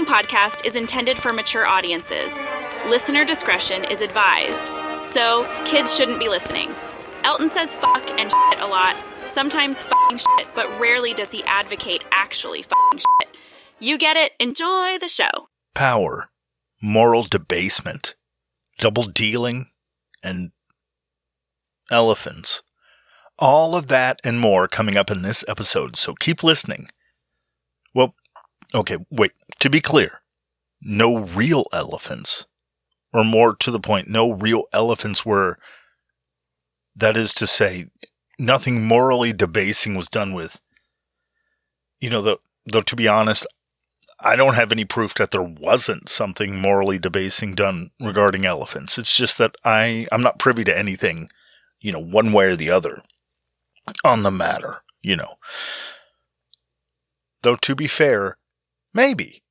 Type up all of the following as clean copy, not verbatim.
following podcast is intended for mature audiences. Listener discretion is advised. So, kids shouldn't be listening. Elton says fuck and shit a lot, sometimes fucking shit, but rarely does he advocate actually fucking shit. You get it, enjoy the show. Power, moral debasement, double dealing, and elephants. All of that and more coming up in this episode, so keep listening. Well, okay, wait, to be clear, no real elephants. Or more to the point, no real elephants were, that is to say, nothing morally debasing was done with. Though to be honest, I don't have any proof that there wasn't something morally debasing done regarding elephants. It's just that I'm not privy to anything, one way or the other on the matter, Though to be fair, maybe.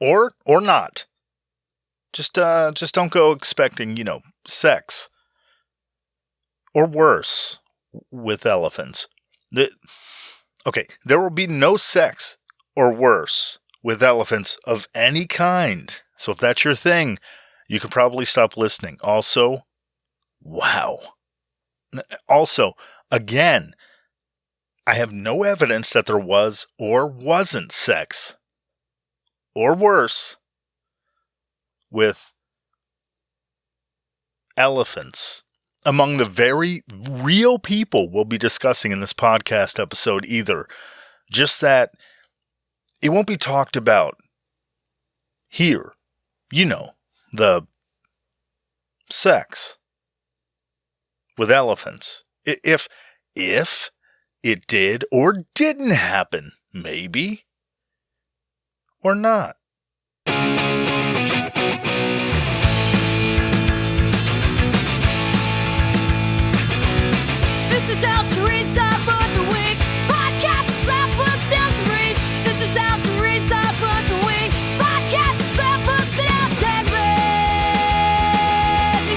Or not. Just don't go expecting, sex. Or worse with elephants. There will be no sex or worse with elephants of any kind. So if that's your thing, you could probably stop listening. Also, wow. Also, again, I have no evidence that there was or wasn't sex or worse with elephants among the very real people we'll be discussing in this podcast episode either. Just that it won't be talked about here. The sex with elephants. If it did or didn't happen, maybe, or not. This is out to read some book the week. Podcast about books down to read. This is out to read some book the week. Podcast about books down to read.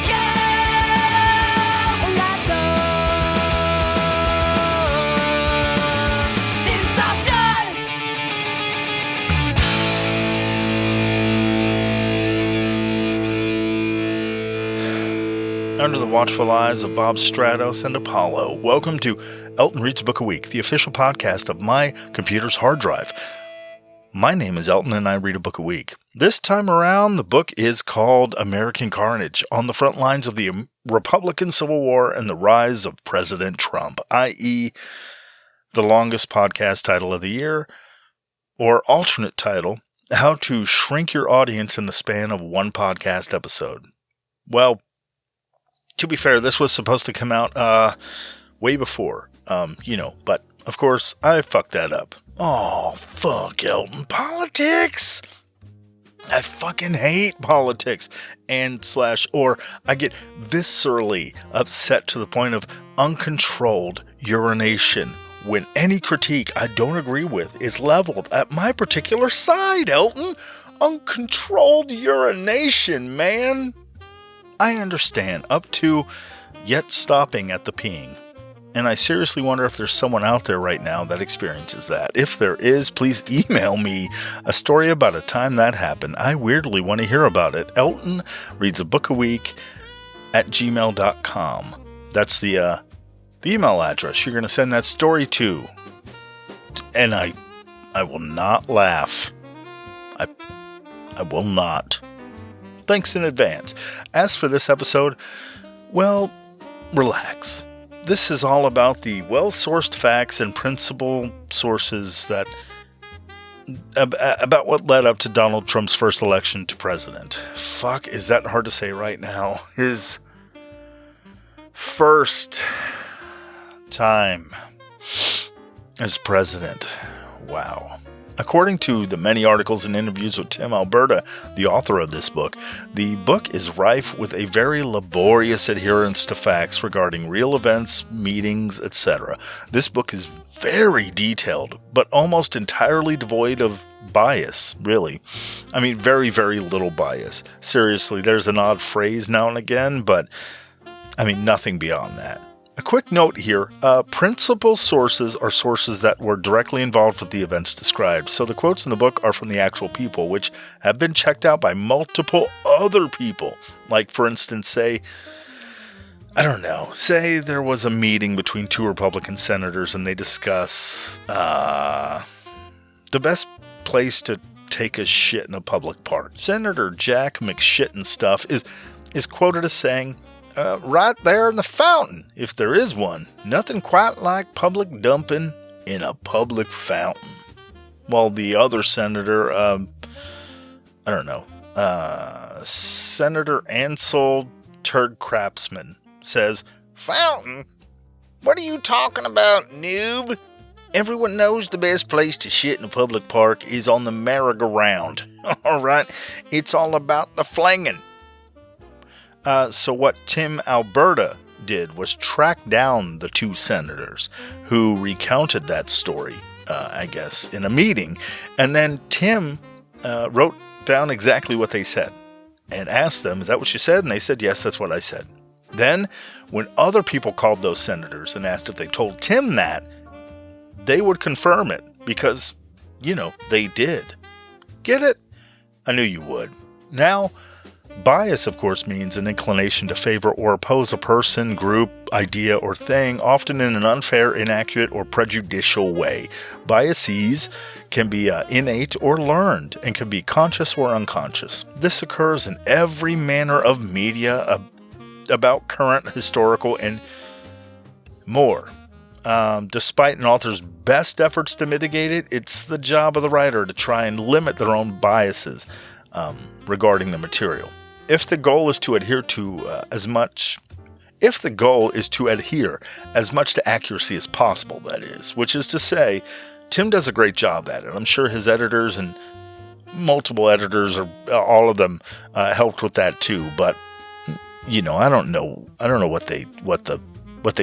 Yeah, and that's all. Since I'm done. Under the watchful eyes of Bob Stratos and Apollo, welcome to Elton Reads a Book a Week, the official podcast of my computer's hard drive. My name is Elton and I read a book a week. This time around, the book is called American Carnage, on the front lines of the Republican Civil War and the rise of President Trump, i.e. the longest podcast title of the year, or alternate title, How to Shrink Your Audience in the Span of One Podcast Episode. Well, to be fair, this was supposed to come out way before, but of course I fucked that up. Oh, fuck Elton. Politics! I fucking hate politics. Or I get viscerally upset to the point of uncontrolled urination when any critique I don't agree with is leveled at my particular side, Elton. Uncontrolled urination, man. I understand, up to yet stopping at the peeing. And I seriously wonder if there's someone out there right now that experiences that. If there is, please email me a story about a time that happened. I weirdly want to hear about it. Elton reads a book a week at gmail.com. That's the email address you're going to send that story to. And I will not laugh. I will not. Thanks in advance. As for this episode, well, relax. This is all about the well-sourced facts and principal sources that about what led up to Donald Trump's first election to president. Fuck, is that hard to say right now? His first time as president. Wow. According to the many articles and interviews with Tim Alberta, the author of this book, the book is rife with a very laborious adherence to facts regarding real events, meetings, etc. This book is very detailed, but almost entirely devoid of bias, really. I mean, very, very little bias. Seriously, there's an odd phrase now and again, but I mean, nothing beyond that. A quick note here, principal sources are sources that were directly involved with the events described, so the quotes in the book are from the actual people, which have been checked out by multiple other people. Like, for instance, say there was a meeting between two Republican senators and they discuss the best place to take a shit in a public park. Senator Jack McShittenstuff is quoted as saying, right there in the fountain, if there is one. Nothing quite like public dumping in a public fountain. While the other senator, Senator Ansel Turd Crapsman says, fountain? What are you talking about, noob? Everyone knows the best place to shit in a public park is on the merry-go-round. Alright? It's all about the flinging. So what Tim Alberta did was track down the two senators who recounted that story, I guess, in a meeting. And then Tim wrote down exactly what they said and asked them, is that what you said? And they said, yes, that's what I said. Then, when other people called those senators and asked if they told Tim that, they would confirm it because, they did. Get it? I knew you would. Now, bias, of course, means an inclination to favor or oppose a person, group, idea, or thing, often in an unfair, inaccurate, or prejudicial way. Biases can be innate or learned, and can be conscious or unconscious. This occurs in every manner of media about current, historical, and more. Despite an author's best efforts to mitigate it, it's the job of the writer to try and limit their own biases regarding the material. If the goal is to adhere as much to accuracy as possible, that is, which is to say, Tim does a great job at it. I'm sure his editors and multiple editors, or all of them, helped with that too. But I don't know what they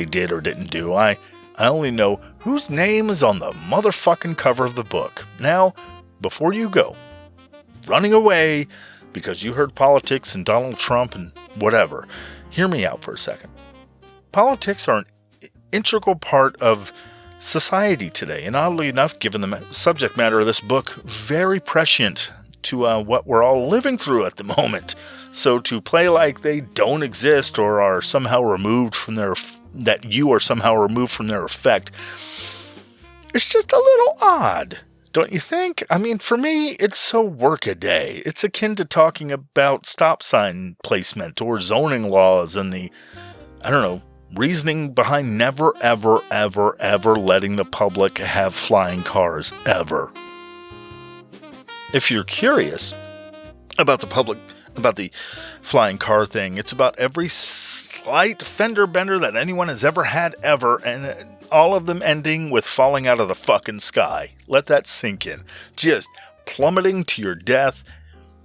did or didn't do. I only know whose name is on the motherfucking cover of the book. Now, before you go running away because you heard politics and Donald Trump and whatever, hear me out for a second. Politics are an integral part of society today, and oddly enough, given the subject matter of this book, very prescient to what we're all living through at the moment. So to play like they don't exist or are somehow removed from their effect, it's just a little odd, don't you think? I mean, for me, it's so workaday. It's akin to talking about stop sign placement or zoning laws and the, reasoning behind never, ever, ever, ever letting the public have flying cars, ever. If you're curious about the flying car thing, it's about every slight fender bender that anyone has ever had ever, and all of them ending with falling out of the fucking sky. Let that sink in. Just plummeting to your death,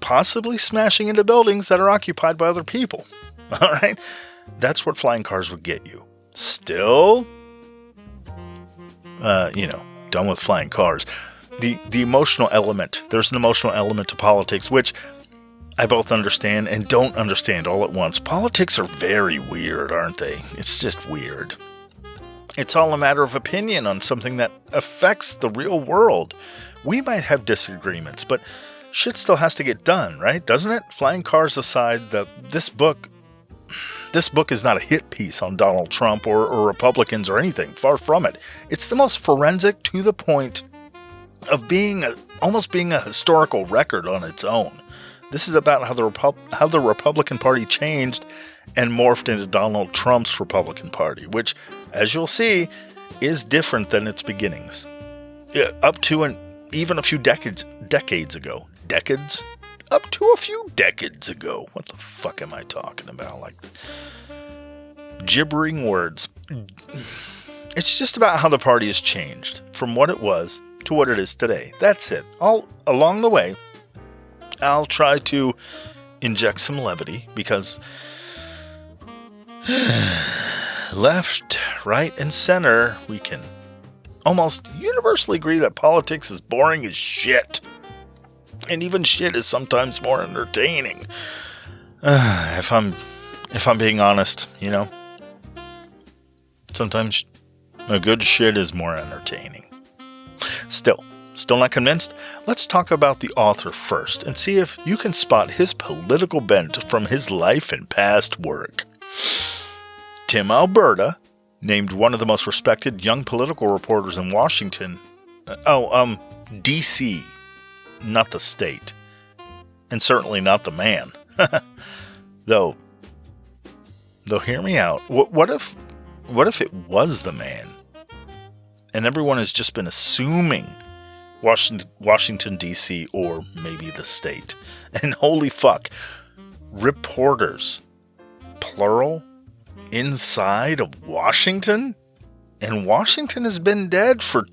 possibly smashing into buildings that are occupied by other people. Alright? That's what flying cars would get you. Still, done with flying cars. The emotional element. There's an emotional element to politics, which I both understand and don't understand all at once. Politics are very weird, aren't they? It's just weird. It's all a matter of opinion on something that affects the real world. We might have disagreements, but shit still has to get done, right? Doesn't it? Flying cars aside, this book is not a hit piece on Donald Trump or Republicans or anything. Far from it. It's the most forensic, to the point of almost being a historical record on its own. This is about how the Republican Party changed and morphed into Donald Trump's Republican Party, which, as you'll see, is different than its beginnings. Up to even a few decades ago. Decades? Up to a few decades ago. What the fuck am I talking about? Like, gibbering words. It's just about how the party has changed from what it was to what it is today. That's it. All along the way, I'll try to inject some levity because left, right, and center, we can almost universally agree that politics is boring as shit. And even shit is sometimes more entertaining. If I'm being honest, Sometimes a good shit is more entertaining. Still not convinced? Let's talk about the author first and see if you can spot his political bent from his life and past work. Tim Alberta, named one of the most respected young political reporters in Washington. D.C., not the state. And certainly not the man. Though hear me out. What if it was the man? And everyone has just been assuming Washington, D.C., or maybe the state. And holy fuck, reporters, plural, inside of Washington? And Washington has been dead for,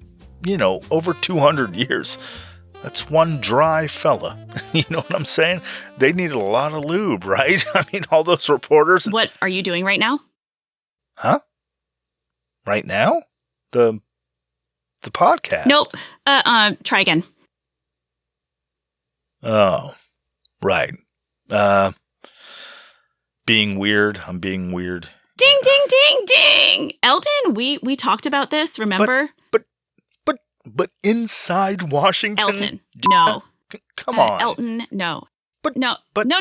over 200 years. That's one dry fella. You know what I'm saying? They needed a lot of lube, right? I mean, all those reporters. What are you doing right now? Huh? Right now? The podcast. Nope. Try again. Oh, right. Being weird. I'm being weird. Ding, ding, ding, ding. Elton, we talked about this, remember? But inside Washington? Elton, no. Come on. Elton, no. But no. But No.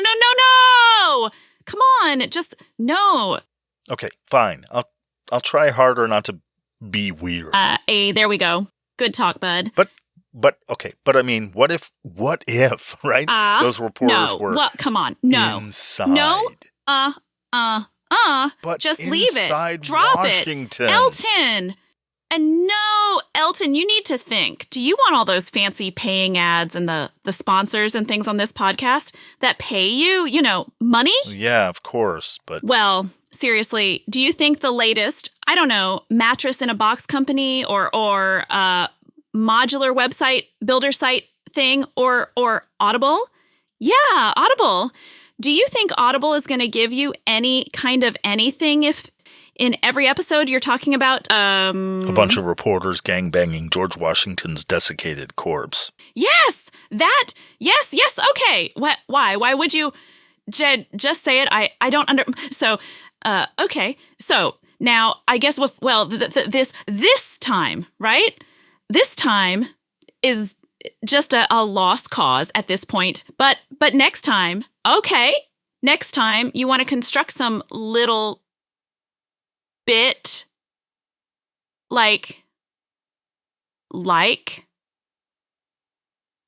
Come on, just no. Okay, fine. I'll try harder not to be weird. There we go. Good talk, bud. But okay. But I mean, what if, right? Those reporters were come on. No. Inside. No. But just leave it. inside Drop Washington. it. Elton. And no, Elton, you need to think. Do you want all those fancy paying ads and the sponsors and things on this podcast that pay you, money? Yeah, of course, but... Well, seriously, do you think the latest, I don't know, mattress in a box company or modular website builder site thing or Audible? Yeah, Audible. Do you think Audible is going to give you any kind of anything if in every episode you're talking about a bunch of reporters gangbanging George Washington's desiccated corpse? Yes, that. Yes. Okay. What? Why? Why would you just say it? I don't So, okay. So now I guess this time, right? This time is just a lost cause at this point. But next time, okay. Next time you want to construct some little bit like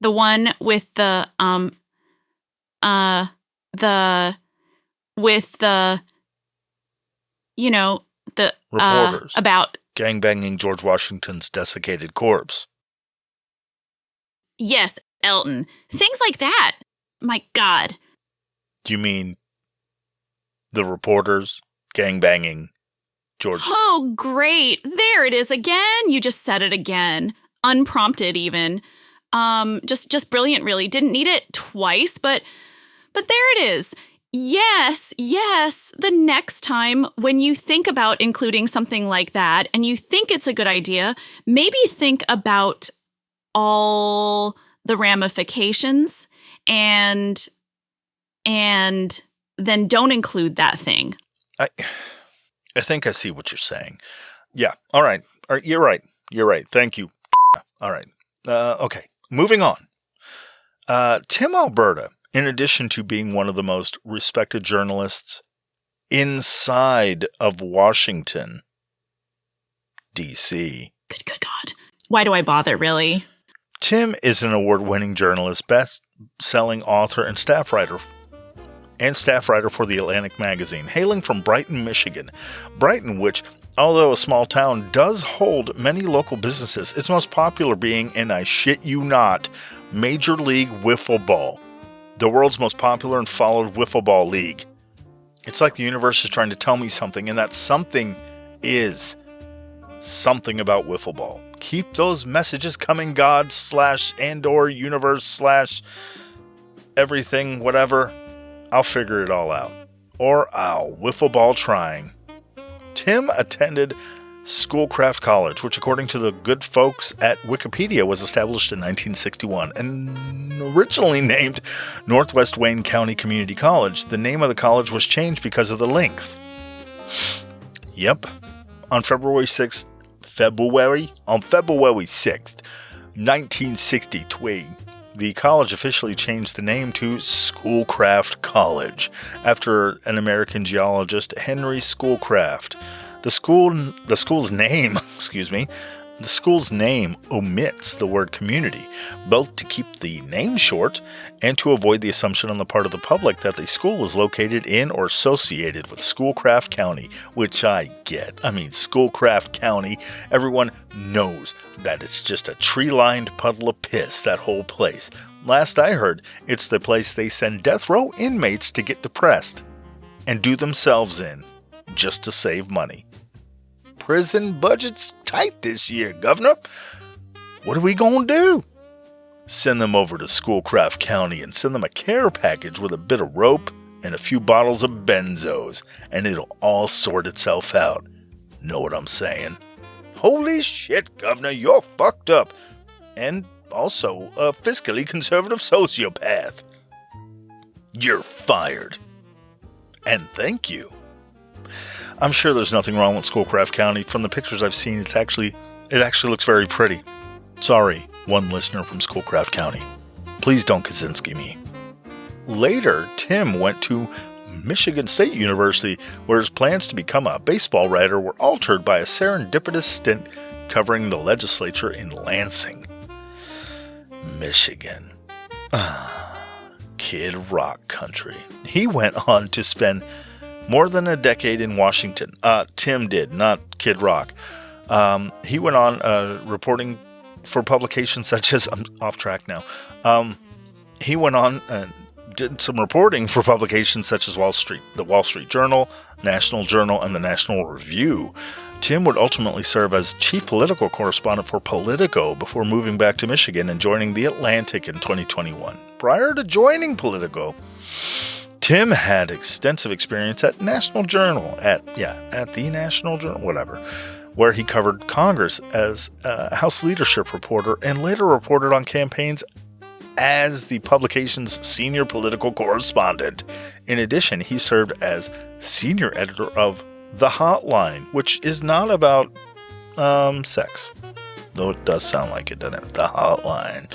the one with the the reporters about gangbanging George Washington's desiccated corpse. Yes, Elton. Things like that. My God. Do you mean the reporters gangbanging George? Oh, great. There it is again. You just said it again. Unprompted even. Just brilliant, really. Didn't need it twice, but there it is. Yes. The next time when you think about including something like that and you think it's a good idea, maybe think about all the ramifications and then don't include that thing. I think I see what you're saying. Yeah. All right. You're right. Thank you. All right. Okay. Moving on. Tim Alberta, in addition to being one of the most respected journalists inside of Washington, D.C. Good God. Why do I bother, really? Tim is an award-winning journalist, best-selling author, and staff writer for the Atlantic magazine, hailing from Brighton, Michigan. Brighton, which, although a small town, does hold many local businesses, its most popular being, and I shit you not, Major League Whiffle Ball, the world's most popular and followed wiffle ball league. It's like the universe is trying to tell me something, and that something is something about wiffle ball. Keep those messages coming, God / and/or universe / everything, whatever. I'll figure it all out. Or I'll wiffle ball trying. Tim attended Schoolcraft College, which according to the good folks at Wikipedia was established in 1961 and originally named Northwest Wayne County Community College. The name of the college was changed because of the length. Yep. on February 6th, February 6th, 1963, the college officially changed the name to Schoolcraft College after an American geologist, Henry Schoolcraft. The school's name, the school's name omits the word community, both to keep the name short and to avoid the assumption on the part of the public that the school is located in or associated with Schoolcraft County, which I get. I mean, Schoolcraft County, everyone knows that it's just a tree-lined puddle of piss, that whole place. Last I heard, it's the place they send death row inmates to get depressed and do themselves in, just to save money. Prison budget's tight this year, Governor. What are we gonna do? Send them over to Schoolcraft County and send them a care package with a bit of rope and a few bottles of benzos, and it'll all sort itself out. Know what I'm saying? Holy shit, Governor, you're fucked up. And also a fiscally conservative sociopath. You're fired. And thank you. I'm sure there's nothing wrong with Schoolcraft County. From the pictures I've seen, it actually looks very pretty. Sorry, one listener from Schoolcraft County. Please don't Kaczynski me. Later, Tim went to Michigan State University, where his plans to become a baseball writer were altered by a serendipitous stint covering the legislature in Lansing, Michigan. Kid Rock country. He went on to spend more than a decade in Washington. Tim did, not Kid Rock. He went on reporting for publications such as... I'm off track now. He went on and did some reporting for publications such as the Wall Street Journal, National Journal, and the National Review. Tim would ultimately serve as chief political correspondent for Politico before moving back to Michigan and joining The Atlantic in 2021. Prior to joining Politico, Tim had extensive experience at National Journal, at the National Journal, whatever, where he covered Congress as a House leadership reporter and later reported on campaigns as the publication's senior political correspondent. In addition, he served as senior editor of The Hotline, which is not about sex, though it does sound like it, doesn't it? The Hotline.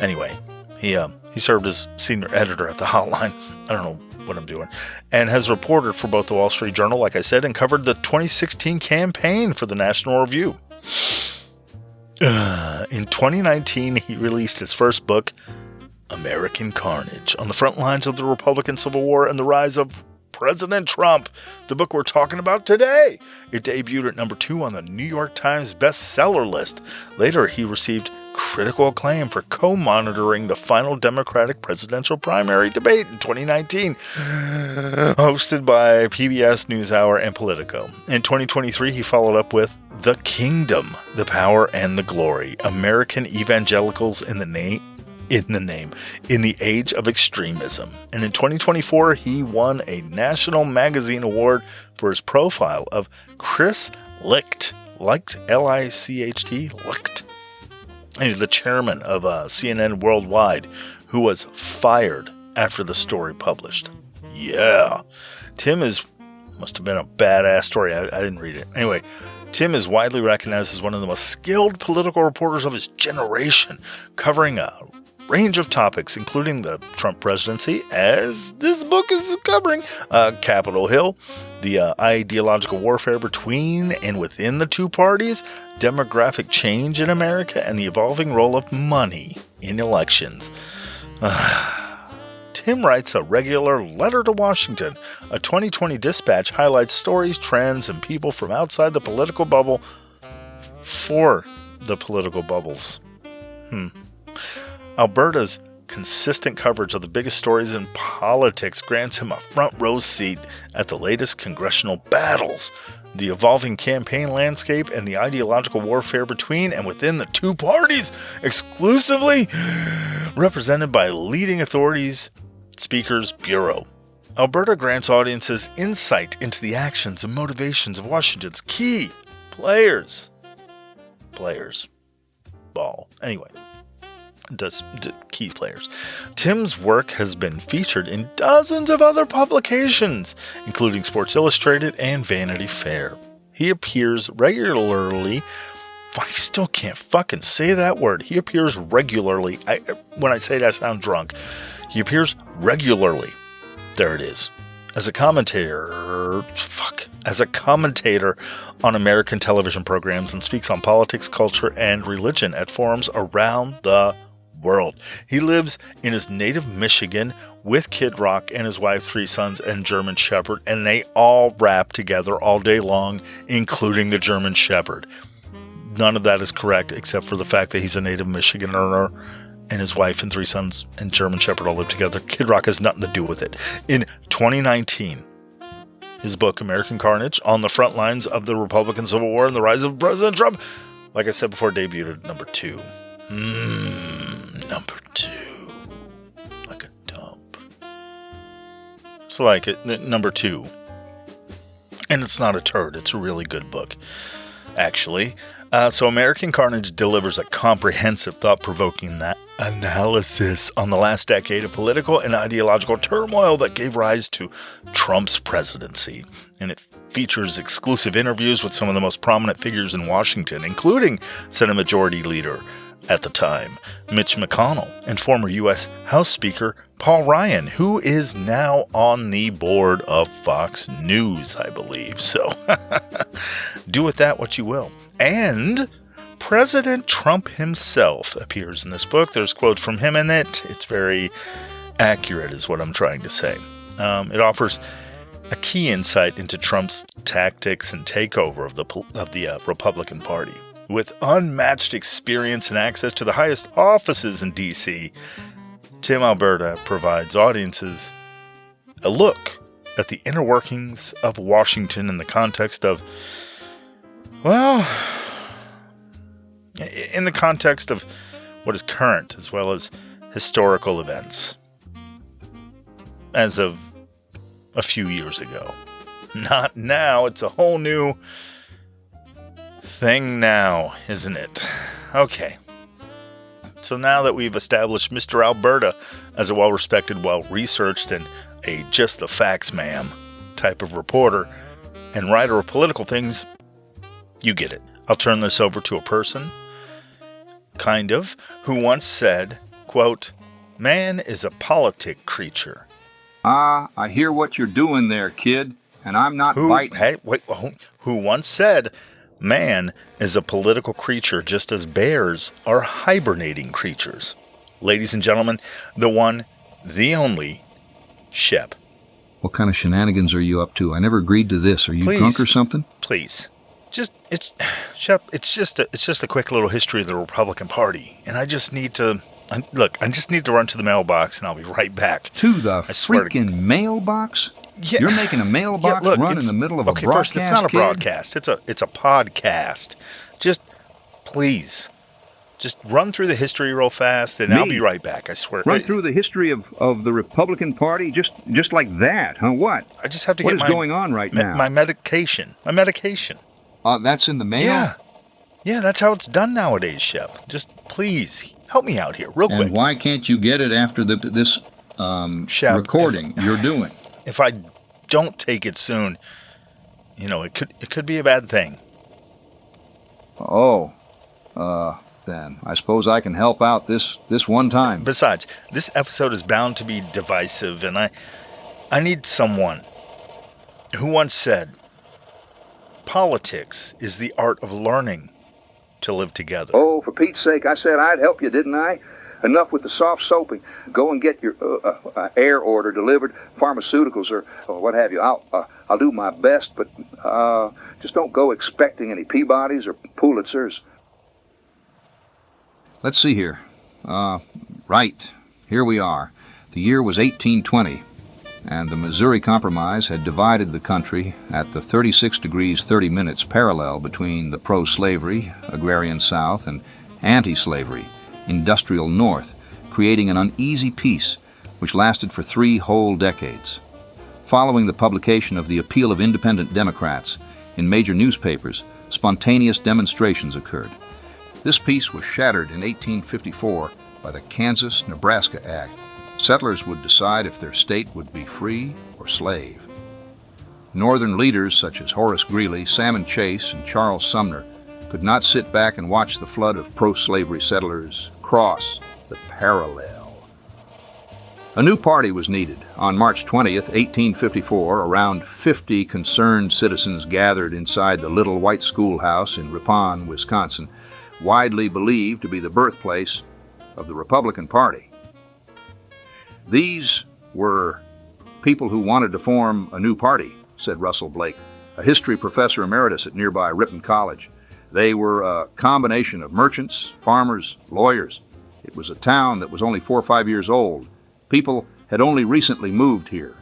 Anyway, he served as senior editor at The Hotline. I don't know what I'm doing, and has reported for both the Wall Street Journal, like I said, and covered the 2016 campaign for the National Review. In 2019, he released his first book, American Carnage, on the front lines of the Republican Civil War and the rise of President Trump, the book we're talking about today. It debuted at number 2 on the New York Times bestseller list. Later, he received critical acclaim for co-monitoring the final Democratic presidential primary debate in 2019, hosted by PBS NewsHour and Politico. In 2023, he followed up with The Kingdom, the Power and the Glory, American Evangelicals in the Age of Extremism. And in 2024, he won a National Magazine Award for his profile of Chris Licht, L-I-C-H-T, Licht, the chairman of CNN Worldwide, who was fired after the story published. Yeah. Must have been a badass story. I didn't read it. Anyway, Tim is widely recognized as one of the most skilled political reporters of his generation, covering a range of topics, including the Trump presidency, as this book is covering, Capitol Hill, the ideological warfare between and within the two parties, demographic change in America, and the evolving role of money in elections. Tim writes a regular letter to Washington. A 2020 dispatch highlights stories, trends, and people from outside the political bubble for the political bubbles. Alberta's consistent coverage of the biggest stories in politics grants him a front row seat at the latest congressional battles, the evolving campaign landscape, and the ideological warfare between and within the two parties, exclusively represented by leading authorities, Speaker's Bureau. Alberta grants audiences insight into the actions and motivations of Washington's key players. Key players. Tim's work has been featured in dozens of other publications, including Sports Illustrated and Vanity Fair. He appears regularly. I still can't fucking say that word. He appears regularly. When I say that, I sound drunk. He appears regularly. There it is. As a commentator on American television programs and speaks on politics, culture, and religion at forums around the world. He lives in his native Michigan with Kid Rock and his wife, 3 sons, and German Shepherd, and they all rap together all day long, including the German Shepherd. None of that is correct, except for the fact that he's a native Michiganer and his wife and 3 sons and German Shepherd all live together. Kid Rock has nothing to do with it. In 2019, his book, American Carnage, On the Front Lines of the Republican Civil War and the Rise of President Trump, like I said before, debuted at number 2. Number 2. Like a dump. It's like it, number 2. And it's not a turd. It's a really good book, actually. So American Carnage delivers a comprehensive, thought-provoking analysis on the last decade of political and ideological turmoil that gave rise to Trump's presidency. And it features exclusive interviews with some of the most prominent figures in Washington, including Senate Majority Leader at the time, Mitch McConnell, and former U.S. House Speaker Paul Ryan, who is now on the board of Fox News, I believe. So do with that what you will. And President Trump himself appears in this book. There's quotes from him in it. It's very accurate is what I'm trying to say. It offers a key insight into Trump's tactics and takeover of the Republican Party. With unmatched experience and access to the highest offices in D.C., Tim Alberta provides audiences a look at the inner workings of Washington in the context of, well, in the context of what is current as well as historical events as of a few years ago. Not now. It's a whole new thing now, isn't it? Okay. So now that we've established Mr. Alberta as a well-respected, well-researched, and a just the facts ma'am type of reporter and writer of political things, you get it. I'll turn this over to a person, kind of, who once said, quote, "Man is a politic creature." I hear what you're doing there, kid, and I'm not biting. Hey, wait, who once said, "Man is a political creature just as bears are hibernating creatures." Ladies and gentlemen, the one, the only, Shep. What kind of shenanigans are you up to? I never agreed to this. Are you drunk or something? Please. Shep, it's just a quick little history of the Republican Party. And I just need to run to the mailbox and I'll be right back. To the freaking mailbox? Yeah. You're making a mailbox run in the middle of a broadcast, first, it's not a kid? broadcast. It's a podcast. Just, please, just run through the history real fast, and I'll be right back, I swear. Run through the history of the Republican Party just like that, huh? What? I just have to what get is going on right now? My medication. My medication. That's in the mail? Yeah, that's how it's done nowadays, Shep. Just, please, help me out here, real quick. And why can't you get it after this Shep, recording you're doing? If I don't take it soon, it could be a bad thing. Oh, then I suppose I can help out this one time. Besides, this episode is bound to be divisive, and I need someone who once said, "Politics is the art of learning to live together." Oh, for Pete's sake, I said I'd help you, didn't I? Enough with the soft soaping. Go and get your air order delivered, pharmaceuticals or what have you. I'll do my best, but just don't go expecting any Peabodys or Pulitzers. Let's see here. Right, here we are. The year was 1820, and the Missouri Compromise had divided the country at the 36 degrees 30 minutes parallel between the pro-slavery, agrarian South, and anti-slavery, industrial North, creating an uneasy peace which lasted for 3 whole decades. Following the publication of the Appeal of Independent Democrats in major newspapers, spontaneous demonstrations occurred. This peace was shattered in 1854 by the Kansas-Nebraska Act. Settlers would decide if their state would be free or slave. Northern leaders such as Horace Greeley, Salmon Chase, and Charles Sumner could not sit back and watch the flood of pro-slavery settlers cross the parallel. A new party was needed. On March 20th, 1854, around 50 concerned citizens gathered inside the little white schoolhouse in Ripon, Wisconsin, widely believed to be the birthplace of the Republican Party. These were people who wanted to form a new party, said Russell Blake, a history professor emeritus at nearby Ripon College. They were a combination of merchants, farmers, lawyers. It was a town that was only 4 or 5 years old. People had only recently moved here.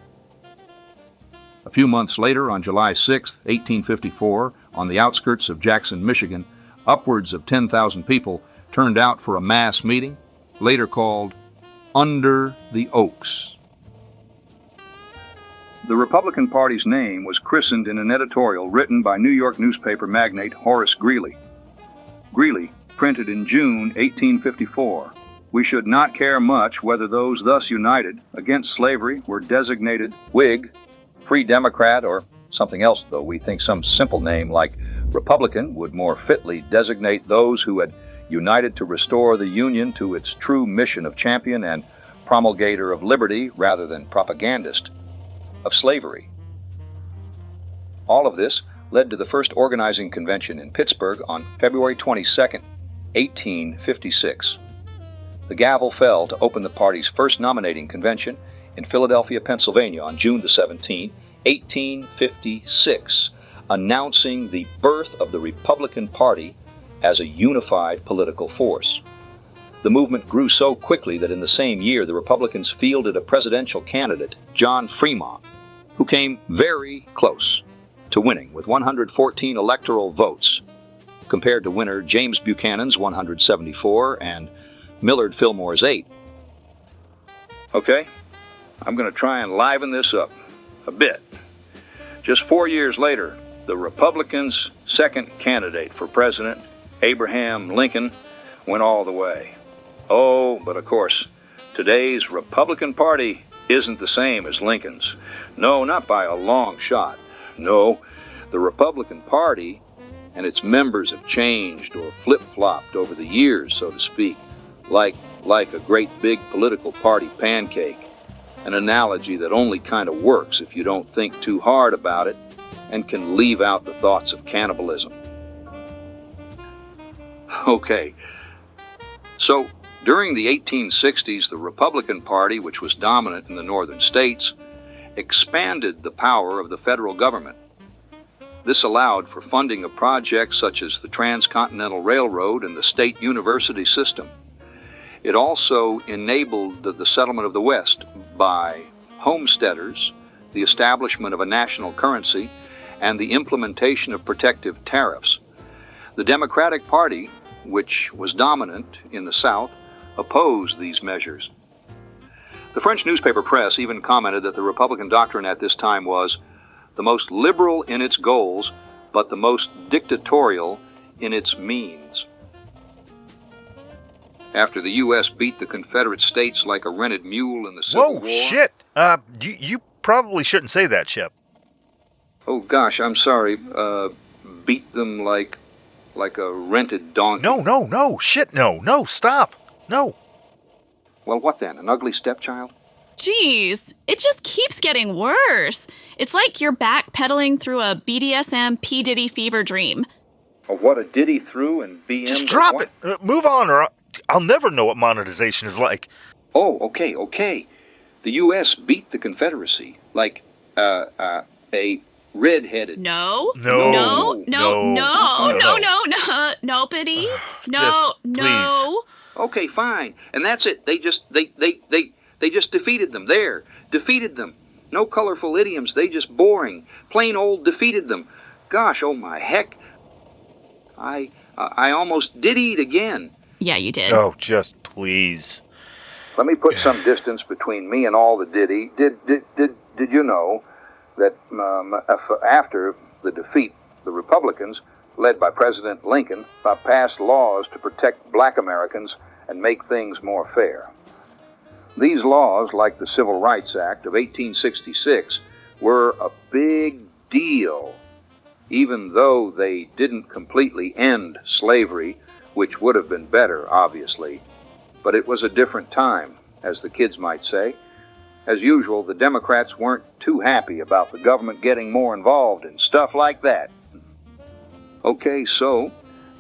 A few months later, on July 6, 1854, on the outskirts of Jackson, Michigan, upwards of 10,000 people turned out for a mass meeting, later called Under the Oaks. The Republican Party's name was christened in an editorial written by New York newspaper magnate Horace Greeley. Greeley printed in June 1854, "We should not care much whether those thus united against slavery were designated Whig, Free Democrat, or something else, though we think some simple name like Republican would more fitly designate those who had united to restore the Union to its true mission of champion and promulgator of liberty rather than propagandist of slavery." All of this led to the first organizing convention in Pittsburgh on February 22, 1856. The gavel fell to open the party's first nominating convention in Philadelphia, Pennsylvania on June the 17th, 1856, announcing the birth of the Republican Party as a unified political force. The movement grew so quickly that in the same year the Republicans fielded a presidential candidate, John Fremont, who came very close to winning with 114 electoral votes, compared to winner James Buchanan's 174 and Millard Fillmore's 8. Okay, I'm going to try and liven this up a bit. Just 4 years later, the Republicans' second candidate for president, Abraham Lincoln, went all the way. Oh, but of course, today's Republican Party isn't the same as Lincoln's. No, not by a long shot. No, the Republican Party and its members have changed or flip-flopped over the years, so to speak, like a great big political party pancake, an analogy that only kind of works if you don't think too hard about it and can leave out the thoughts of cannibalism. Okay, so during the 1860s, the Republican Party, which was dominant in the northern states, expanded the power of the federal government. This allowed for funding of projects such as the Transcontinental Railroad and the state university system. It also enabled the settlement of the West by homesteaders, the establishment of a national currency, and the implementation of protective tariffs. The Democratic Party, which was dominant in the South, opposed these measures. The French newspaper press even commented that the Republican doctrine at this time was the most liberal in its goals, but the most dictatorial in its means. After the U.S. beat the Confederate States like a rented mule in the Civil War... Whoa, shit! You probably shouldn't say that, Shep. Oh, gosh, I'm sorry. Beat them like a rented donkey. No, shit, no, stop, no. Well, what then, an ugly stepchild? Jeez, it just keeps getting worse. It's like you're backpedaling through a BDSM P. Diddy fever dream. Oh, what a Diddy through and BM... Just drop it. Move on, or I'll never know what monetization is like. Oh, okay. The U.S. beat the Confederacy like a red-headed... No, nobody. No. Please. Okay, fine. And that's it. They just defeated them. Defeated them. No colorful idioms. They just boring. Plain old defeated them. Gosh, oh my heck. I almost did eat again. Yeah, you did. Oh, just please. Let me put some distance between me and all the Diddy. Did you know that after the defeat, the Republicans, led by President Lincoln, passed laws to protect black Americans and make things more fair? These laws, like the Civil Rights Act of 1866, were a big deal, even though they didn't completely end slavery, which would have been better, obviously. But it was a different time, as the kids might say. As usual, the Democrats weren't too happy about the government getting more involved in stuff like that. Okay, so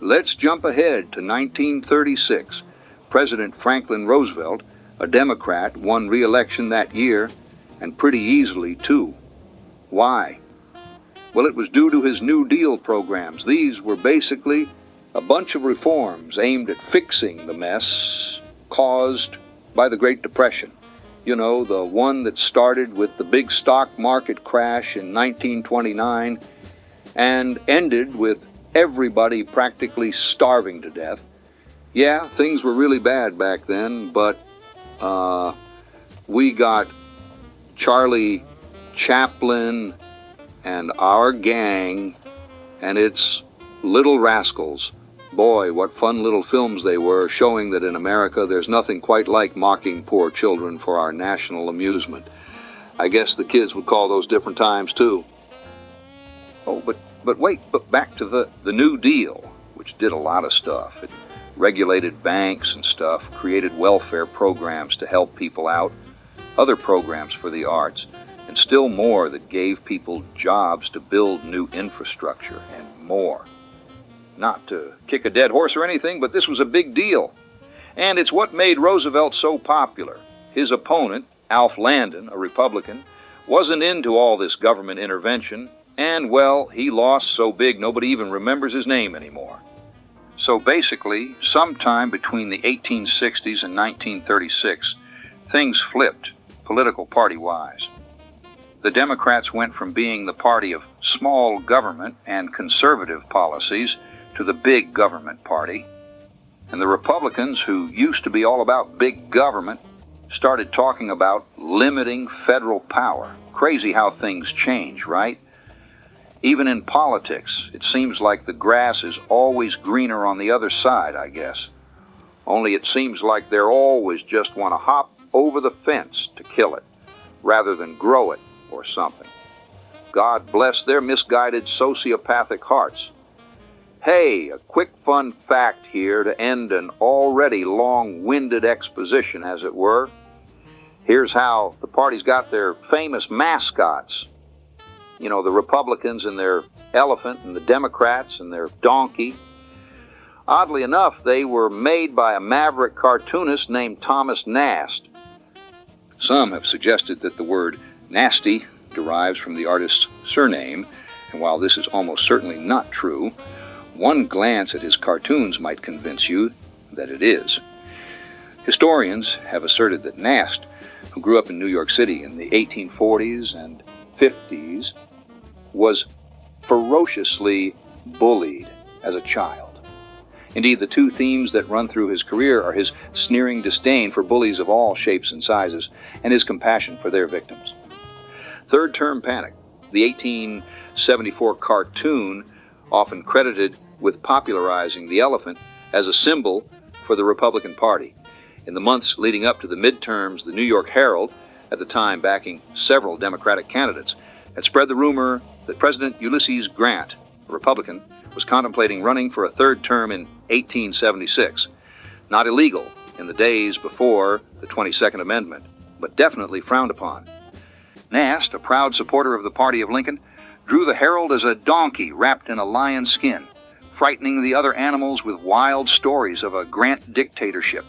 let's jump ahead to 1936. President Franklin Roosevelt, a Democrat, won re-election that year, and pretty easily, too. Why? Well, it was due to his New Deal programs. These were basically a bunch of reforms aimed at fixing the mess caused by the Great Depression. You know, the one that started with the big stock market crash in 1929 and ended with everybody practically starving to death. Yeah, things were really bad back then, but we got Charlie Chaplin and our gang, and it's Little Rascals. Boy, what fun little films they were, showing that in America there's nothing quite like mocking poor children for our national amusement. I guess the kids would call those different times, too. Oh, but wait, back to the New Deal, which did a lot of stuff. It regulated banks and stuff, created welfare programs to help people out, other programs for the arts, and still more that gave people jobs to build new infrastructure and more. Not to kick a dead horse or anything, but this was a big deal. And it's what made Roosevelt so popular. His opponent, Alf Landon, a Republican, wasn't into all this government intervention, and, well, he lost so big nobody even remembers his name anymore. So basically, sometime between the 1860s and 1936, things flipped, political party-wise. The Democrats went from being the party of small government and conservative policies to the big government party. And the Republicans, who used to be all about big government, started talking about limiting federal power. Crazy how things change, right? Even in politics, it seems like the grass is always greener on the other side, I guess. Only it seems like they're always just want to hop over the fence to kill it, rather than grow it or something. God bless their misguided sociopathic hearts. Hey, a quick fun fact here to end an already long-winded exposition, as it were. Here's how the parties got their famous mascots. You know, the Republicans and their elephant, and the Democrats and their donkey. Oddly enough, they were made by a maverick cartoonist named Thomas Nast. Some have suggested that the word nasty derives from the artist's surname, and while this is almost certainly not true, one glance at his cartoons might convince you that it is. Historians have asserted that Nast, who grew up in New York City in the 1840s and 50s, was ferociously bullied as a child. Indeed, the two themes that run through his career are his sneering disdain for bullies of all shapes and sizes, and his compassion for their victims. Third Term Panic, the 1874 cartoon, often credited with popularizing the elephant as a symbol for the Republican Party. In the months leading up to the midterms, the New York Herald, at the time backing several Democratic candidates, had spread the rumor that President Ulysses Grant, a Republican, was contemplating running for a third term in 1876. Not illegal in the days before the 22nd Amendment, but definitely frowned upon. Nast, a proud supporter of the party of Lincoln, drew the Herald as a donkey wrapped in a lion's skin, frightening the other animals with wild stories of a Grant dictatorship.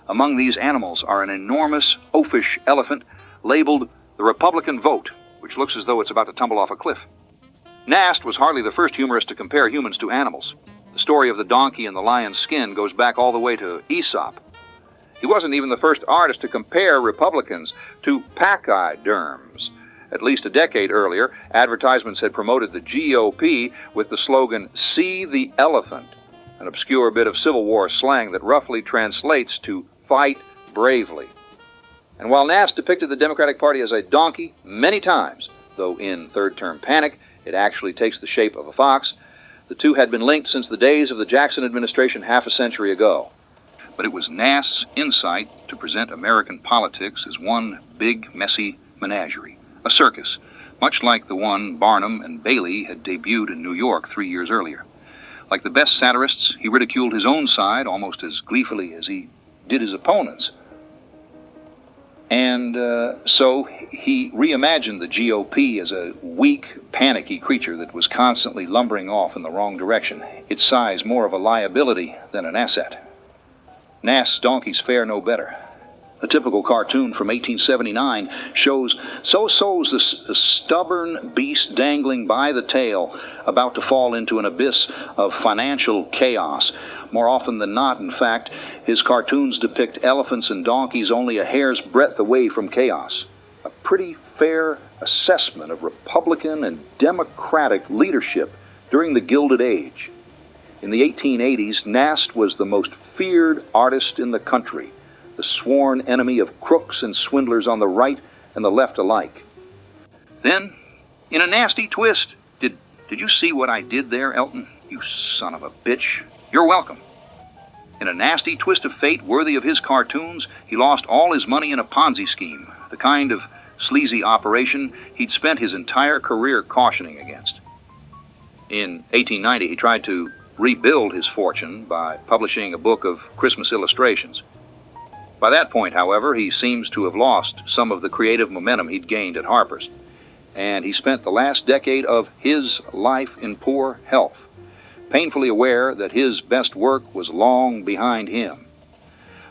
Among these animals are an enormous oafish elephant labeled the Republican Vote, which looks as though it's about to tumble off a cliff. Nast was hardly the first humorist to compare humans to animals. The story of the donkey and the lion's skin goes back all the way to Aesop. He wasn't even the first artist to compare Republicans to pachyderms. At least a decade earlier, advertisements had promoted the GOP with the slogan, "See the Elephant," an obscure bit of Civil War slang that roughly translates to "fight bravely." And while Nast depicted the Democratic Party as a donkey many times, though in Third Term Panic it actually takes the shape of a fox, the two had been linked since the days of the Jackson administration half a century ago. But it was Nast's insight to present American politics as one big, messy menagerie, a circus, much like the one Barnum and Bailey had debuted in New York 3 years earlier. Like the best satirists, he ridiculed his own side almost as gleefully as he did his opponents. And so he reimagined the GOP as a weak, panicky creature that was constantly lumbering off in the wrong direction, its size more of a liability than an asset. Nast's donkeys fare no better. A typical cartoon from 1879 shows the stubborn beast dangling by the tail, about to fall into an abyss of financial chaos. More often than not, in fact, his cartoons depict elephants and donkeys only a hair's breadth away from chaos. A pretty fair assessment of Republican and Democratic leadership during the Gilded Age. In the 1880s, Nast was the most feared artist in the country, the sworn enemy of crooks and swindlers on the right and the left alike. Then, in a nasty twist, did you see what I did there, Elton? You son of a bitch. You're welcome. In a nasty twist of fate worthy of his cartoons, he lost all his money in a Ponzi scheme, the kind of sleazy operation he'd spent his entire career cautioning against. In 1890, he tried to rebuild his fortune by publishing a book of Christmas illustrations. By that point, however, he seems to have lost some of the creative momentum he'd gained at Harper's, and he spent the last decade of his life in poor health, painfully aware that his best work was long behind him.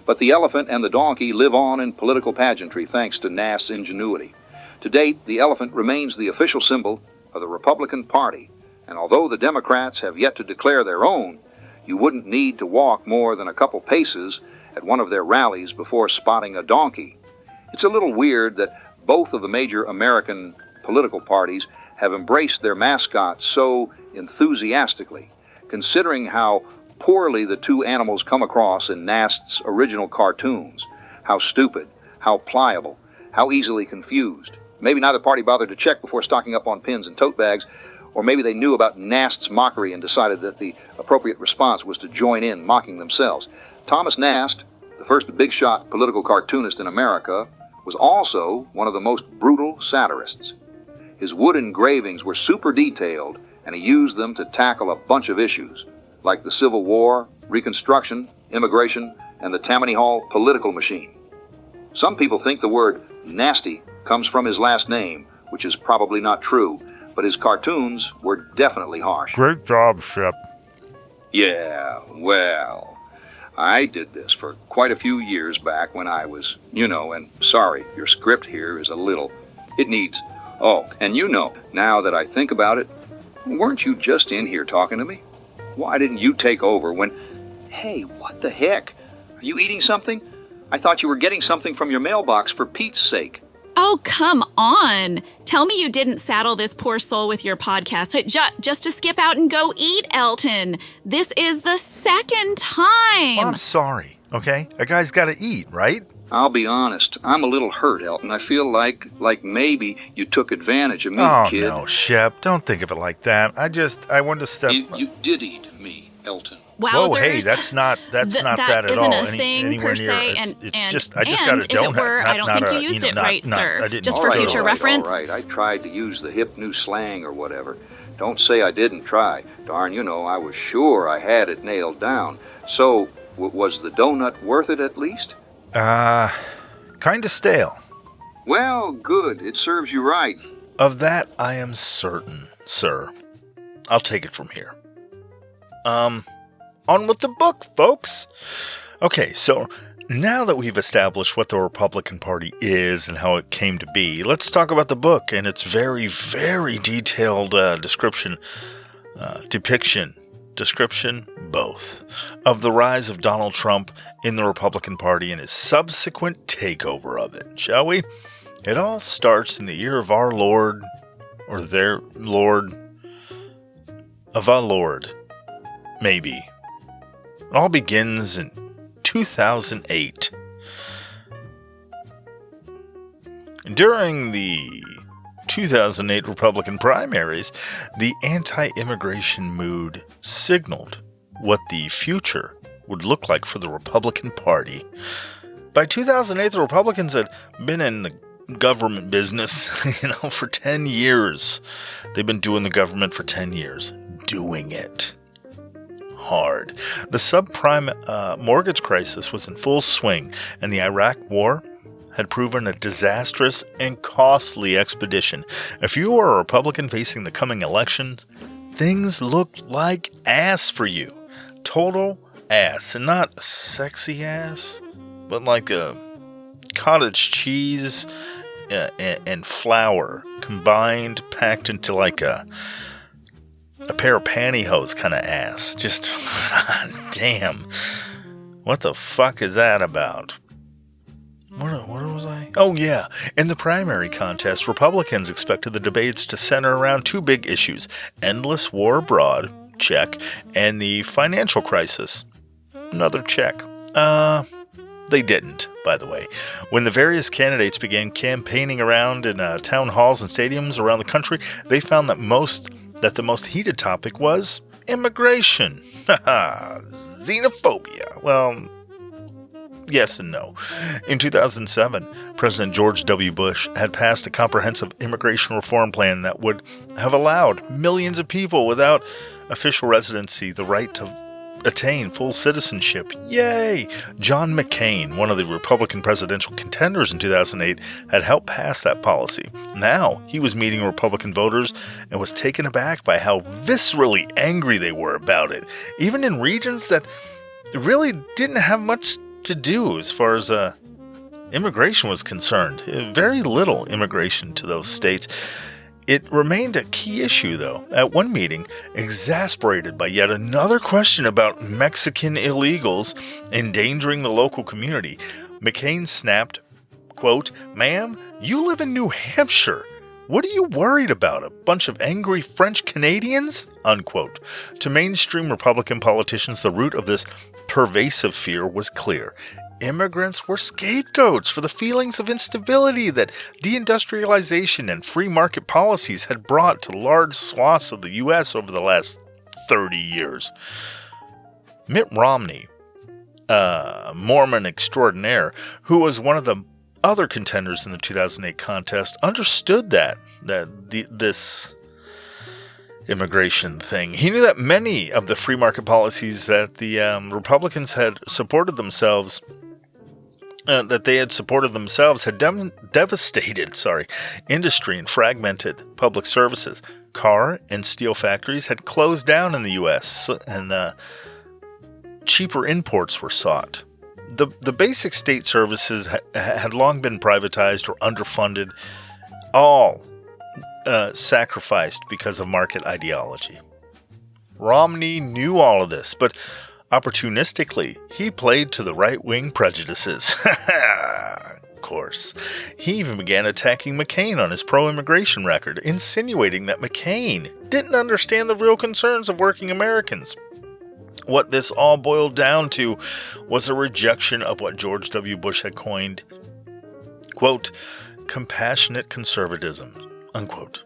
But the elephant and the donkey live on in political pageantry thanks to Nast's ingenuity. To date, the elephant remains the official symbol of the Republican Party, and although the Democrats have yet to declare their own, you wouldn't need to walk more than a couple paces at one of their rallies before spotting a donkey. It's a little weird that both of the major American political parties have embraced their mascots so enthusiastically, considering how poorly the two animals come across in Nast's original cartoons, how stupid, how pliable, how easily confused. Maybe neither party bothered to check before stocking up on pins and tote bags, or maybe they knew about Nast's mockery and decided that the appropriate response was to join in mocking themselves. Thomas Nast, the first big-shot political cartoonist in America, was also one of the most brutal satirists. His wood engravings were super detailed, and he used them to tackle a bunch of issues, like the Civil War, Reconstruction, immigration, and the Tammany Hall political machine. Some people think the word nasty comes from his last name, which is probably not true, but his cartoons were definitely harsh. Great job, Shep. Yeah, well, I did this for quite a few years back when I was, and sorry, your script here is a little, it needs, and now that I think about it, weren't you just in here talking to me? Why didn't you take over when, hey, what the heck? Are you eating something? I thought you were getting something from your mailbox for Pete's sake. Oh, come on. Tell me you didn't saddle this poor soul with your podcast just to skip out and go eat, Elton. This is the second time. Well, I'm sorry, okay? A guy's got to eat, right? I'll be honest. I'm a little hurt, Elton. I feel like maybe you took advantage of me, kid. Oh, no, Shep. Don't think of it like that. I wanted to step... You did eat me, Elton. Wowzers. Whoa, hey, that's not that at all. Isn't a thing per se, I just got a donut. If it were, I don't think you used it right, sir. I didn't. Just for future reference. All right, I tried to use the hip new slang or whatever. Don't say I didn't try. Darn, I was sure I had it nailed down. So, was the donut worth it at least? Kind of stale. Well, good. It serves you right. Of that I am certain, sir. I'll take it from here. On with the book, folks. Okay, so now that we've established what the Republican Party is and how it came to be, let's talk about the book and its very, very detailed depiction, both, of the rise of Donald Trump in the Republican Party and his subsequent takeover of it, shall we? It all starts in the year of our Lord, or their Lord, of our Lord, maybe. It all begins in 2008. During the 2008 Republican primaries, the anti-immigration mood signaled what the future would look like for the Republican Party. By 2008, the Republicans had been in the government business, for 10 years. They've been doing the government for 10 years. Doing it hard. The subprime mortgage crisis was in full swing, and the Iraq War had proven a disastrous and costly expedition. If you were a Republican facing the coming elections, things looked like ass for you. Total ass. And not sexy ass, but like a cottage cheese and flour combined, packed into like a pair of pantyhose kind of ass. Just, damn. What the fuck is that about? What was I? Oh, yeah. In the primary contest, Republicans expected the debates to center around two big issues: endless war abroad, check, and the financial crisis, another check. They didn't, by the way. When the various candidates began campaigning around in town halls and stadiums around the country, they found that the most heated topic was immigration. Xenophobia. Well, yes and no. In 2007, President George W. Bush had passed a comprehensive immigration reform plan that would have allowed millions of people without official residency the right to attain full citizenship. Yay! John McCain, one of the Republican presidential contenders in 2008, had helped pass that policy. Now, he was meeting Republican voters and was taken aback by how viscerally angry they were about it, even in regions that really didn't have much to do as far as immigration was concerned. Very little immigration to those states. It remained a key issue, though. At one meeting, exasperated by yet another question about Mexican illegals endangering the local community, McCain snapped, quote, "Ma'am, you live in New Hampshire. What are you worried about? A bunch of angry French Canadians?" Unquote. To mainstream Republican politicians, the root of this pervasive fear was clear. Immigrants were scapegoats for the feelings of instability that deindustrialization and free market policies had brought to large swaths of the U.S. over the last 30 years. Mitt Romney, Mormon extraordinaire, who was one of the other contenders in the 2008 contest, understood this immigration thing. He knew that many of the free market policies that the Republicans had supported themselves had devastated industry and fragmented public services. Car and steel factories had closed down in the U.S. and cheaper imports were sought. The basic state services had long been privatized or underfunded, all sacrificed because of market ideology. Romney knew all of this, but opportunistically, he played to the right-wing prejudices. Of course. He even began attacking McCain on his pro-immigration record, insinuating that McCain didn't understand the real concerns of working Americans. What this all boiled down to was a rejection of what George W. Bush had coined, quote, compassionate conservatism, unquote.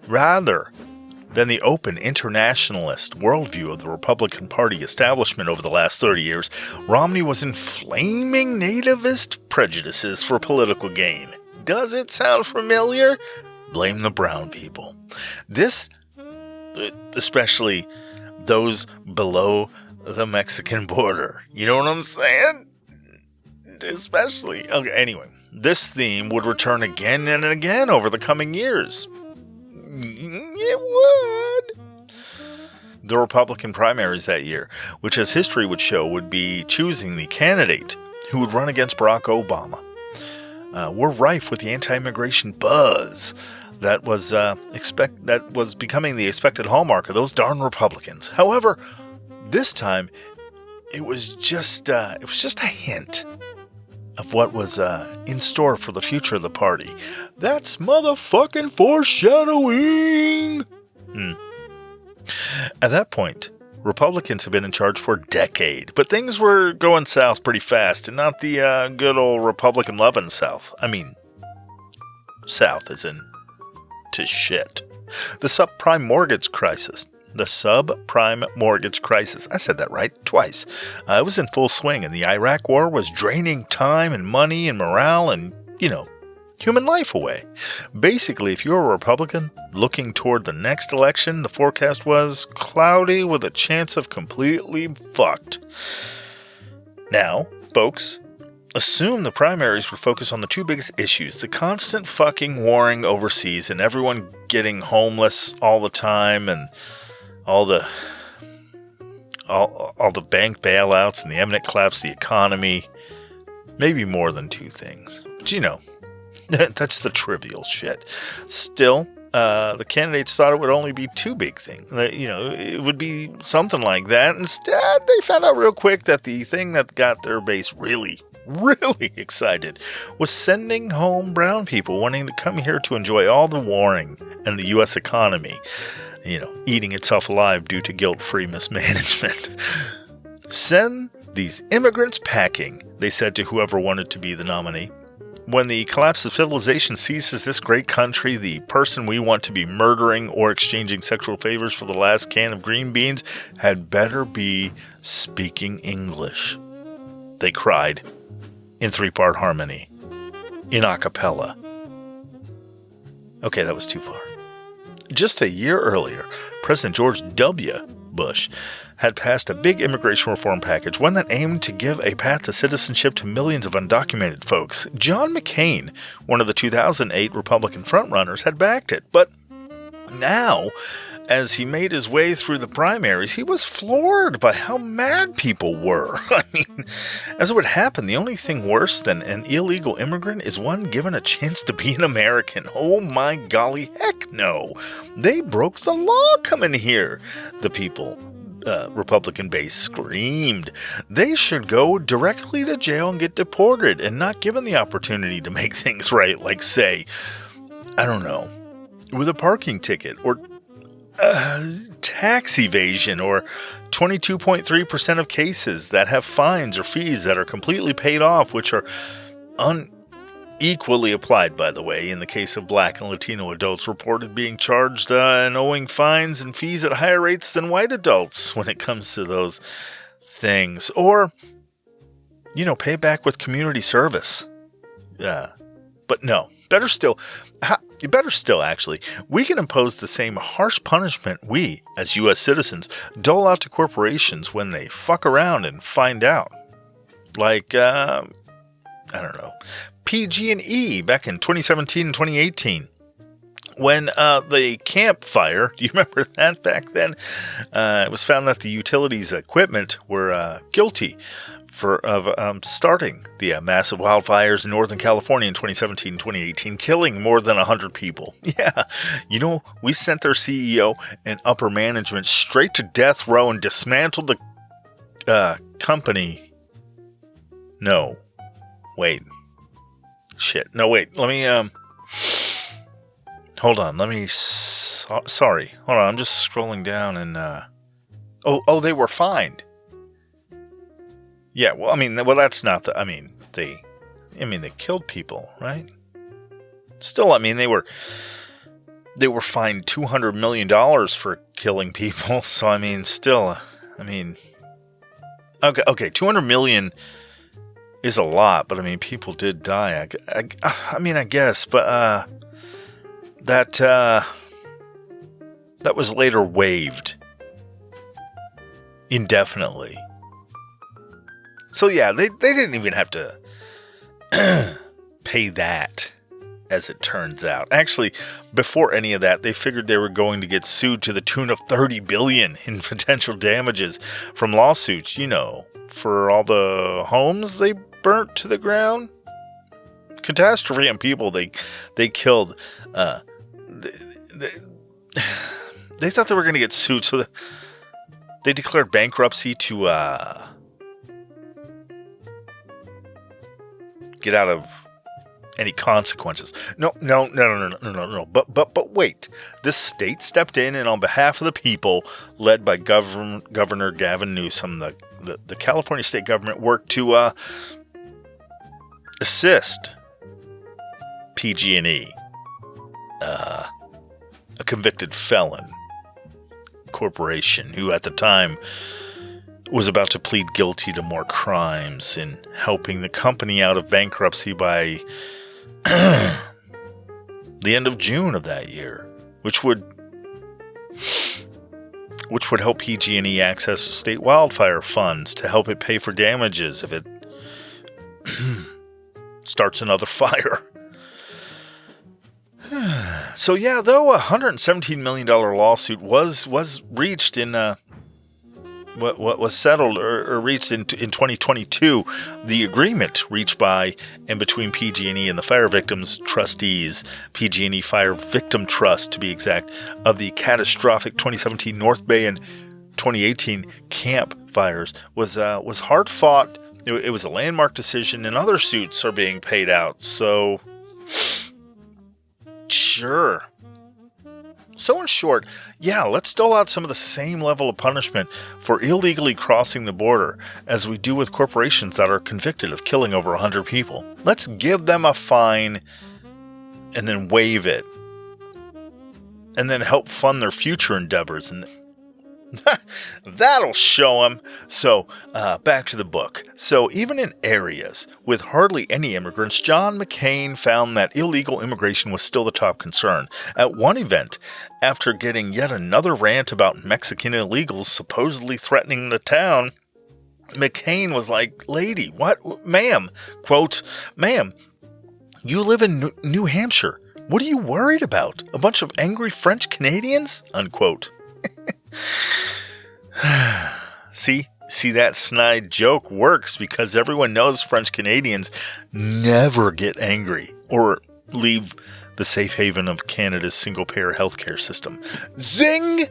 Rather than the open internationalist worldview of the Republican Party establishment over the last 30 years, Romney was inflaming nativist prejudices for political gain. Does it sound familiar? Blame the brown people. This, especially those below the Mexican border. You know what I'm saying? Especially. Okay, anyway, this theme would return again and again over the coming years. It would. The Republican primaries that year, which as history would show would be choosing the candidate who would run against Barack Obama, were rife with the anti-immigration buzz that was becoming the expected hallmark of those darn Republicans. However, this time it was just a hint of what was in store for the future of the party. That's motherfucking foreshadowing! At that point, Republicans had been in charge for a decade, but things were going south pretty fast, and not the good old Republican loving south. I mean, south as in to shit. The subprime mortgage crisis. I said that right, twice. It was in full swing, and the Iraq War was draining time and money and morale and, human life away. Basically, if you're a Republican looking toward the next election, the forecast was cloudy with a chance of completely fucked. Now, folks, assume the primaries would focus on the two biggest issues, the constant fucking warring overseas and everyone getting homeless all the time and all the bank bailouts and the imminent collapse of the economy. Maybe more than two things. But you know, that's the trivial shit. Still, the candidates thought it would only be two big things. You know, it would be something like that. Instead, they found out real quick that the thing that got their base really excited was sending home brown people wanting to come here to enjoy all the warring and the U.S. economy, you know, eating itself alive due to guilt-free mismanagement. Send these immigrants packing, they said to whoever wanted to be the nominee. When the collapse of civilization seizes this great country, the person we want to be murdering or exchanging sexual favors for the last can of green beans had better be speaking English. They cried in three-part harmony, in a cappella. Okay, that was too far. Just a year earlier, President George W. Bush had passed a big immigration reform package, one that aimed to give a path to citizenship to millions of undocumented folks. John McCain, one of the 2008 Republican frontrunners, had backed it. But now, as he made his way through the primaries, he was floored by how mad people were. I mean, as it would happen, the only thing worse than an illegal immigrant is one given a chance to be an American. Oh my golly, heck no. They broke the law coming here. The people, Republican base, screamed. They should go directly to jail and get deported and not given the opportunity to make things right, like say, I don't know, with a parking ticket or tax evasion, or 22.3% of cases that have fines or fees that are completely paid off, which are unequally applied, by the way, in the case of Black and Latino adults reported being charged and owing fines and fees at higher rates than white adults when it comes to those things. Or, you know, pay back with community service. But no, better still, actually, we can impose the same harsh punishment we, as U.S. citizens, dole out to corporations when they fuck around and find out. Like, I don't know, PG&E back in 2017 and 2018. When the Camp Fire, do you remember that back then? It was found that the utilities equipment were guilty of starting the massive wildfires in Northern California in 2017 and 2018, killing more than 100 people. Yeah, you know, we sent their CEO and upper management straight to death row and dismantled the company. No. Wait. Shit. No, wait. Let me, hold on. Let me, sorry. Hold on. I'm just scrolling down and, oh, they were fined. Yeah, well, I mean, that's not the, they killed people, right? Still, I mean, they were fined $200 million for killing people. So, I mean, still, okay, 200 million is a lot, but I mean, people did die. I guess, but, that was later waived indefinitely. So yeah, they didn't even have to pay that, as it turns out. Actually, before any of that, they figured they were going to get sued to the tune of $30 billion in potential damages from lawsuits, you know, for all the homes they burnt to the ground. Catastrophe and people they killed. They thought they were going to get sued, so they declared bankruptcy to get out of any consequences. No. But wait. This state stepped in, and on behalf of the people, led by Governor Gavin Newsom, the California state government worked to assist PG&E, a convicted felon corporation who at the time was about to plead guilty to more crimes, in helping the company out of bankruptcy by the end of June of that year, which would help PG&E access state wildfire funds to help it pay for damages if it starts another fire. So yeah, though a $117 million lawsuit was reached in what was settled or reached in 2022, the agreement reached by and between PG&E and the fire victims trustees, PG&E Fire Victim Trust to be exact, of the catastrophic 2017 North Bay and 2018 Camp fires was hard fought. It was a landmark decision, and other suits are being paid out. So, sure. So in short, yeah, let's dole out some of the same level of punishment for illegally crossing the border as we do with corporations that are convicted of killing over 100 people. Let's give them a fine and then waive it. And then help fund their future endeavors. And that'll show them. So, back to the book. So, even in areas with hardly any immigrants, John McCain found that illegal immigration was still the top concern. At one event, after getting yet another rant about Mexican illegals supposedly threatening the town, McCain was like, "Lady, what? Ma'am," quote, "Ma'am, you live in New Hampshire. What are you worried about? A bunch of angry French Canadians?" Unquote. See, that snide joke works because everyone knows French Canadians never get angry or leave the safe haven of Canada's single-payer healthcare system. Zing!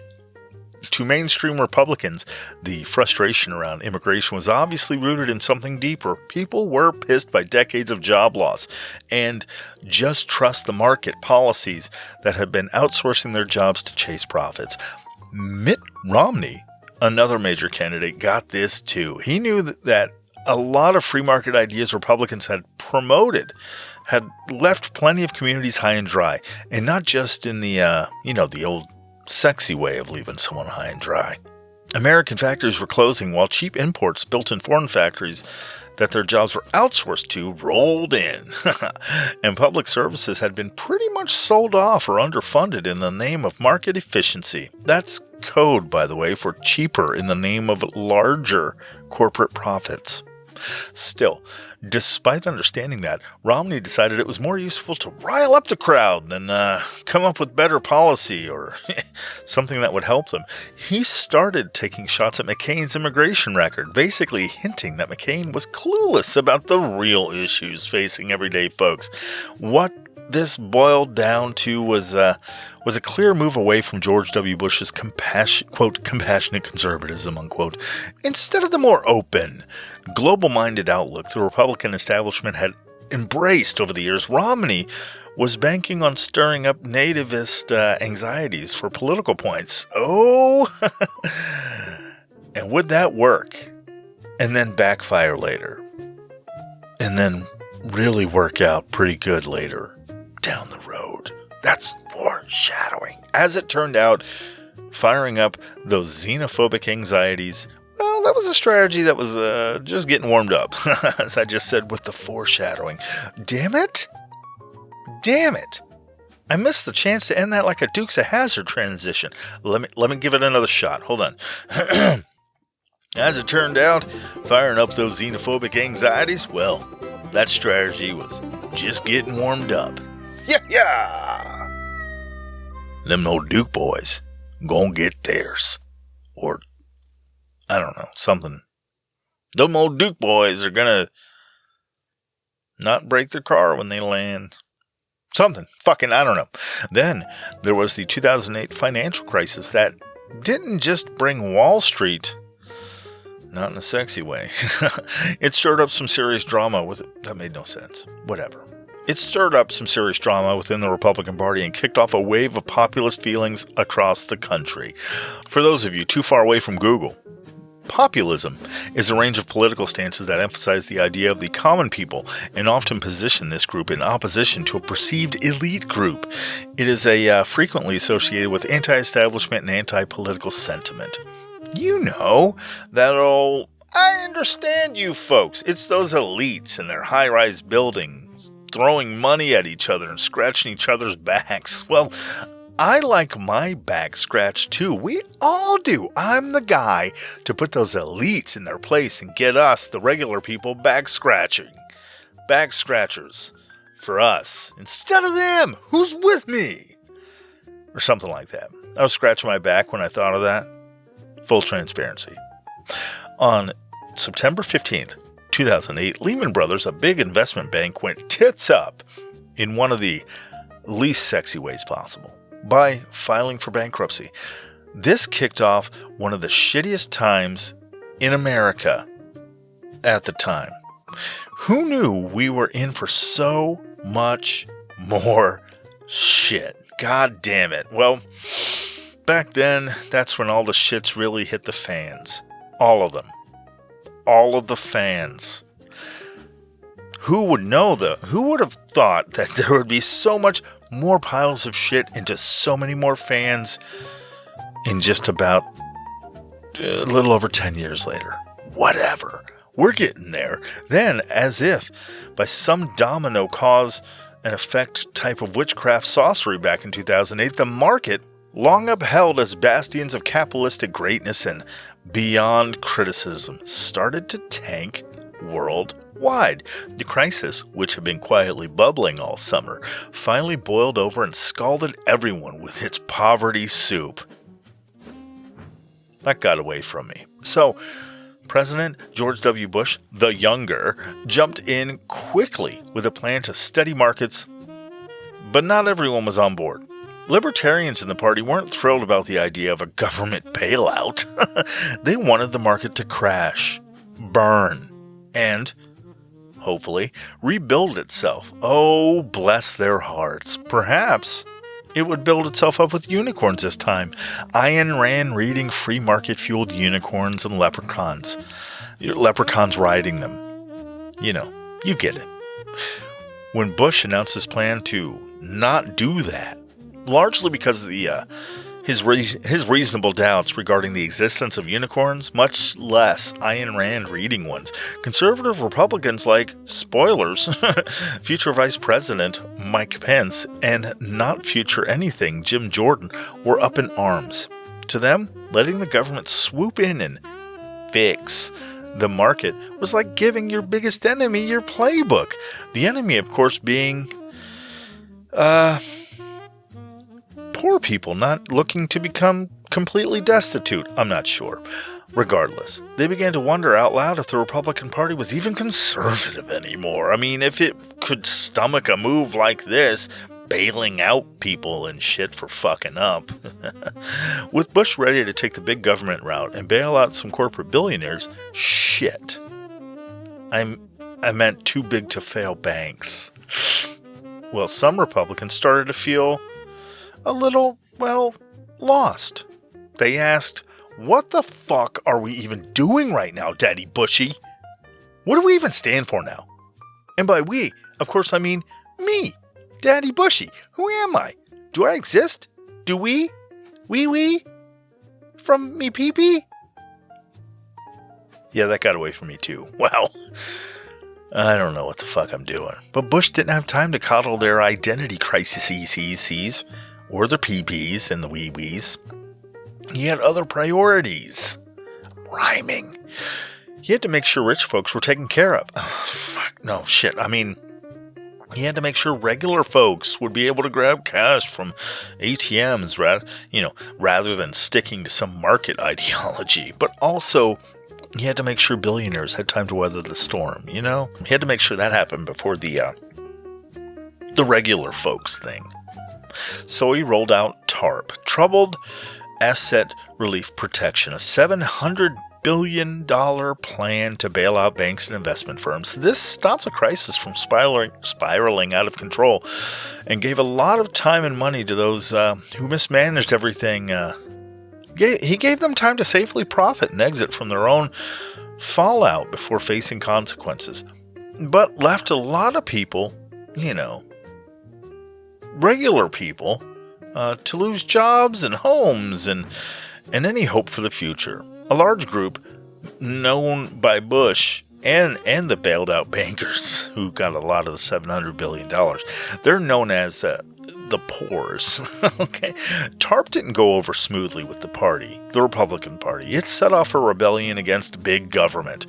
To mainstream Republicans, the frustration around immigration was obviously rooted in something deeper. People were pissed by decades of job loss and just trust the market policies that had been outsourcing their jobs to chase profits. Mitt Romney, another major candidate, got this too. He knew that a lot of free market ideas Republicans had promoted had left plenty of communities high and dry, and not just in the the old sexy way of leaving someone high and dry. American factories were closing while cheap imports built in foreign factories that their jobs were outsourced to rolled in. And public services had been pretty much sold off or underfunded in the name of market efficiency. That's code, by the way, for cheaper in the name of larger corporate profits. Still, despite understanding that, Romney decided it was more useful to rile up the crowd than come up with better policy or something that would help them. He started taking shots at McCain's immigration record, basically hinting that McCain was clueless about the real issues facing everyday folks. What this boiled down to was a clear move away from George W. Bush's compassionate conservatism, unquote, instead of the more open, global-minded outlook the Republican establishment had embraced over the years. Romney was banking on stirring up nativist anxieties for political points. Oh, and would that work? And then backfire later. And then really work out pretty good later down the road. That's foreshadowing. As it turned out, firing up those xenophobic anxieties, well, that was a strategy that was just getting warmed up, as I just said, with the foreshadowing. Damn it! I missed the chance to end that like a Dukes of Hazzard transition. Let me give it another shot. Hold on. As it turned out, firing up those xenophobic anxieties, well, that strategy was just getting warmed up. Yeah! Them old Duke boys gonna get theirs. Or, I don't know, something. Them old Duke boys are gonna not break their car when they land. Something. Fucking, I don't know. Then there was the 2008 financial crisis that didn't just bring Wall Street, not in a sexy way. It stirred up some serious drama with it. That made no sense. Whatever. It stirred up some serious drama within the Republican Party and kicked off a wave of populist feelings across the country. For those of you too far away from Google, populism is a range of political stances that emphasize the idea of the common people and often position this group in opposition to a perceived elite group. It is frequently associated with anti-establishment and anti-political sentiment. You know, that old, I understand you folks. It's those elites in their high-rise buildings throwing money at each other and scratching each other's backs. Well, I like my back scratched too. We all do. I'm the guy to put those elites in their place and get us, the regular people, back scratching. Back scratchers. For us. Instead of them. Who's with me? Or something like that. I was scratching my back when I thought of that. Full transparency. On September 15th, 2008, Lehman Brothers, a big investment bank, went tits up in one of the least sexy ways possible by filing for bankruptcy. This kicked off one of the shittiest times in America at the time. Who knew we were in for so much more shit? God damn it. Well, back then, that's when all the shits really hit the fans. All of them. All of the fans. Who would know though? Who would have thought that there would be so much more piles of shit into so many more fans in just about a little over 10 years later? Whatever. We're getting there. Then, as if by some domino cause and effect type of witchcraft sorcery back in 2008, the market, long upheld as bastions of capitalistic greatness and beyond criticism, started to tank worldwide. The crisis, which had been quietly bubbling all summer, finally boiled over and scalded everyone with its poverty soup. That got away from me. So, President George W. Bush, the younger, jumped in quickly with a plan to steady markets, but not everyone was on board. Libertarians in the party weren't thrilled about the idea of a government bailout. They wanted the market to crash, burn, and, hopefully, rebuild itself. Oh, bless their hearts. Perhaps it would build itself up with unicorns this time. Ayn Rand reading free market-fueled unicorns and leprechauns. Leprechauns riding them. You know, you get it. When Bush announced his plan to not do that, largely because of his reasonable doubts regarding the existence of unicorns, much less Ayn Rand reading ones, conservative Republicans like, spoilers, future Vice President Mike Pence and not future anything Jim Jordan were up in arms. To them, letting the government swoop in and fix the market was like giving your biggest enemy your playbook. The enemy, of course, being poor people not looking to become completely destitute. I'm not sure. Regardless, they began to wonder out loud if the Republican Party was even conservative anymore. I mean, if it could stomach a move like this, bailing out people and shit for fucking up. With Bush ready to take the big government route and bail out some corporate billionaires, shit. I meant too big to fail banks. Well, some Republicans started to feel a little, well, lost. They asked, what the fuck are we even doing right now, Daddy Bushy? What do we even stand for now? And by we, of course, I mean me, Daddy Bushy. Who am I? Do I exist? Do we? We? From me pee-pee? Yeah, that got away from me too. Wow. I don't know what the fuck I'm doing. But Bush didn't have time to coddle their identity crises, or the PPs and the wee-wees. He had other priorities. Rhyming. He had to make sure rich folks were taken care of. Fuck, no, shit. I mean, he had to make sure regular folks would be able to grab cash from ATMs, rather than sticking to some market ideology. But also, he had to make sure billionaires had time to weather the storm, you know? He had to make sure that happened before the regular folks thing. So he rolled out TARP, Troubled Asset Relief Protection, a $700 billion plan to bail out banks and investment firms. This stopped the crisis from spiraling out of control and gave a lot of time and money to those who mismanaged everything. He gave them time to safely profit and exit from their own fallout before facing consequences, but left a lot of people, regular people, to lose jobs and homes and any hope for the future. A large group, known by Bush and the bailed out bankers who got a lot of the $700 billion. They're known as the Poors. Okay, TARP didn't go over smoothly with the Republican Party. It set off a rebellion against big government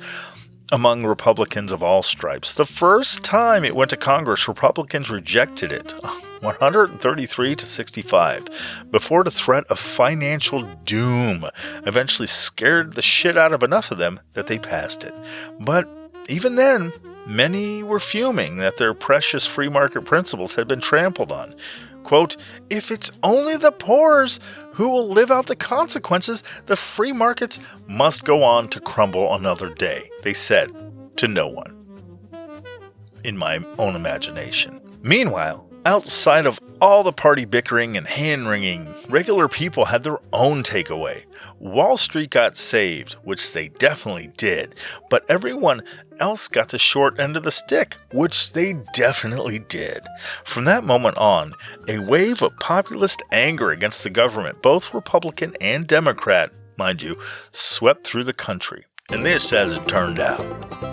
among Republicans of all stripes. The first time it went to Congress, Republicans rejected it, 133 to 65, before the threat of financial doom eventually scared the shit out of enough of them that they passed it. But even then, many were fuming that their precious free market principles had been trampled on. Quote, "If it's only the poors who will live out the consequences, the free markets must go on to crumble another day," they said to no one. In my own imagination. Meanwhile, outside of all the party bickering and hand-wringing, regular people had their own takeaway. Wall Street got saved, which they definitely did, but everyone else got the short end of the stick, which they definitely did. From that moment on, a wave of populist anger against the government, both Republican and Democrat, mind you, swept through the country. And this, as it turned out,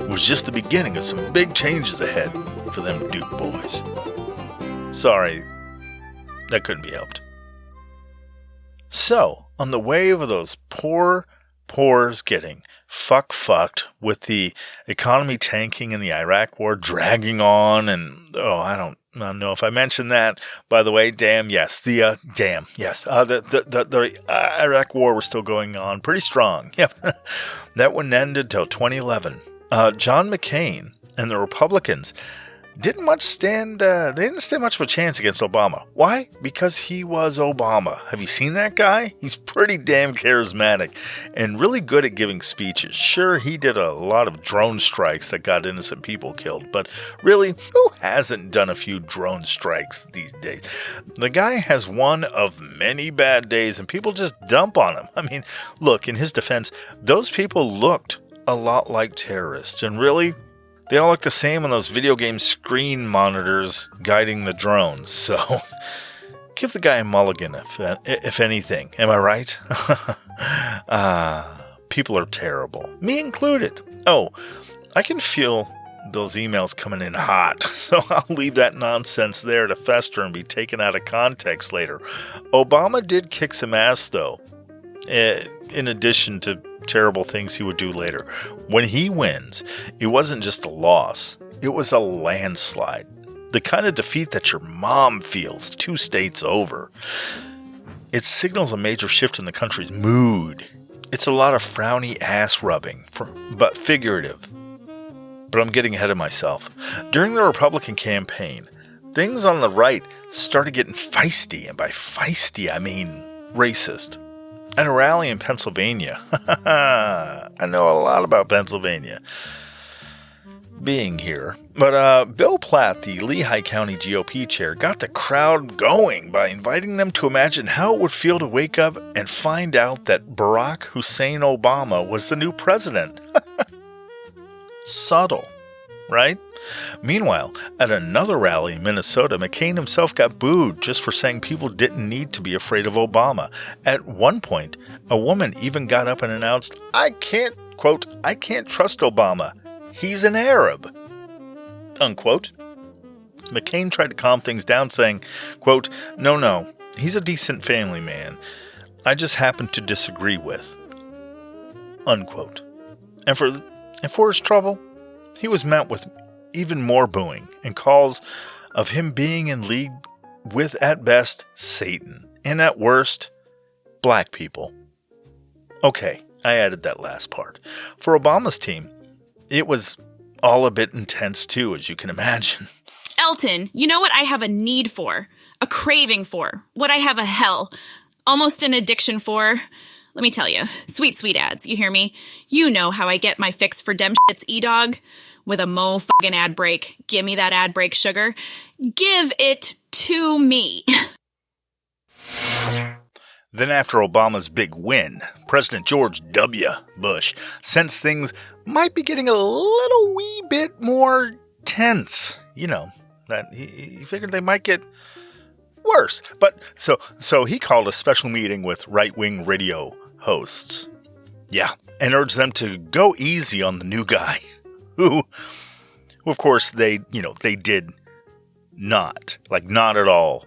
was just the beginning of some big changes ahead for them Duke boys. Sorry, that couldn't be helped. So, on the wave of those poors getting fucked with the economy tanking and the Iraq war dragging on, and I don't know if I mentioned that. By the way, the Iraq war was still going on pretty strong. Yep, that wouldn't end until 2011. John McCain and the Republicans didn't stand much of a chance against Obama. Why? Because he was Obama. Have you seen that guy? He's pretty damn charismatic and really good at giving speeches. Sure, he did a lot of drone strikes that got innocent people killed, but really, who hasn't done a few drone strikes these days? The guy has one of many bad days, and people just dump on him. I mean, look, in his defense, those people looked a lot like terrorists, and really, they all look the same on those video game screen monitors guiding the drones, so give the guy a mulligan, if anything. Am I right? People are terrible. Me included. Oh, I can feel those emails coming in hot, so I'll leave that nonsense there to fester and be taken out of context later. Obama did kick some ass, though, in addition to terrible things he would do later. When he wins, it wasn't just a loss, it was a landslide. The kind of defeat that your mom feels 2 states over. It signals a major shift in the country's mood. It's a lot of frowny ass rubbing, but figurative. But I'm getting ahead of myself. During the Republican campaign, things on the right started getting feisty, and by feisty I mean racist. At a rally in Pennsylvania, I know a lot about Pennsylvania, being here, but Bill Platt, the Lehigh County GOP chair, got the crowd going by inviting them to imagine how it would feel to wake up and find out that Barack Hussein Obama was the new president. Subtle, right? Meanwhile, at another rally in Minnesota, McCain himself got booed just for saying people didn't need to be afraid of Obama. At one point, a woman even got up and announced, I can't trust Obama. He's an Arab. Unquote. McCain tried to calm things down, saying, quote, No, he's a decent family man. I just happen to disagree with. Unquote. And for his trouble, he was met with even more booing and calls of him being in league with, at best, Satan, and at worst, black people. Okay, I added that last part. For Obama's team, it was all a bit intense too, as you can imagine. Elton, you know what I have a need for, a craving for, what I have a hell, almost an addiction for? Let me tell you, sweet, sweet ads, you hear me? You know how I get my fix for dem shits, E-Dog. With a mo-fucking ad break. Give me that ad break, sugar. Give it to me. Then after Obama's big win, President George W. Bush sensed things might be getting a little wee bit more tense. You know, that he figured they might get worse. But so he called a special meeting with right-wing radio hosts. Yeah, and urged them to go easy on the new guy. who of course, they did not. Like, not at all.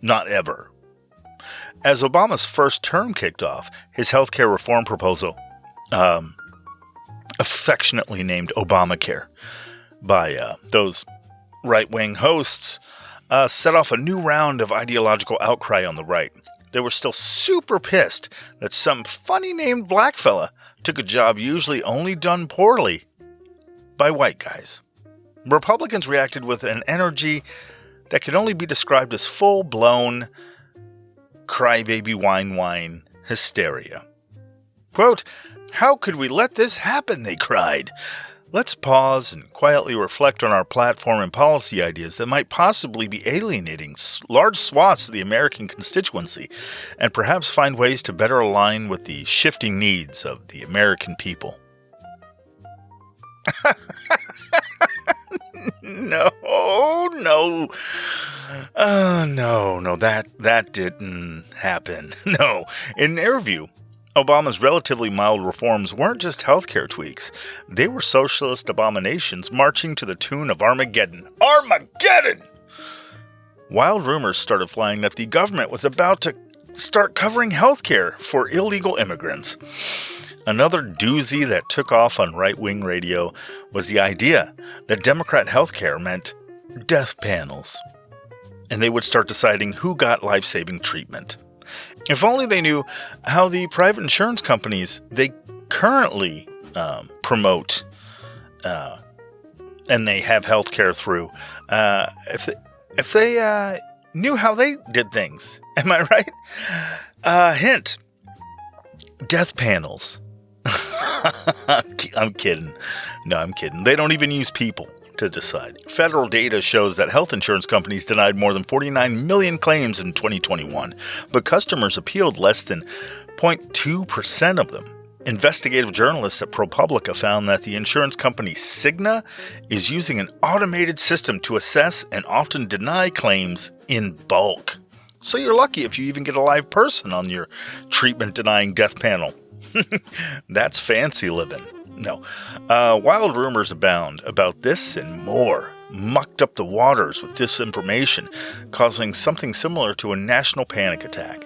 Not ever. As Obama's first term kicked off, his healthcare reform proposal, affectionately named Obamacare by those right-wing hosts, set off a new round of ideological outcry on the right. They were still super pissed that some funny-named black fella took a job usually only done poorly by white guys. Republicans reacted with an energy that could only be described as full-blown crybaby whine hysteria. Quote, "How could we let this happen?" they cried. "Let's pause and quietly reflect on our platform and policy ideas that might possibly be alienating large swaths of the American constituency, and perhaps find ways to better align with the shifting needs of the American people." No, that didn't happen. No, in their view, Obama's relatively mild reforms weren't just healthcare tweaks. They were socialist abominations marching to the tune of Armageddon. Armageddon! Wild rumors started flying that the government was about to start covering healthcare for illegal immigrants. Another doozy that took off on right-wing radio was the idea that Democrat healthcare meant death panels, and they would start deciding who got life-saving treatment. If only they knew how the private insurance companies they currently promote and they have healthcare through, if they knew how they did things. Am I right? Hint: death panels. I'm kidding. No, I'm kidding. They don't even use people to decide. Federal data shows that health insurance companies denied more than 49 million claims in 2021, but customers appealed less than 0.2% of them. Investigative journalists at ProPublica found that the insurance company Cigna is using an automated system to assess and often deny claims in bulk. So you're lucky if you even get a live person on your treatment-denying death panel. That's fancy living. No. Wild rumors abound about this and more mucked up the waters with disinformation, causing something similar to a national panic attack,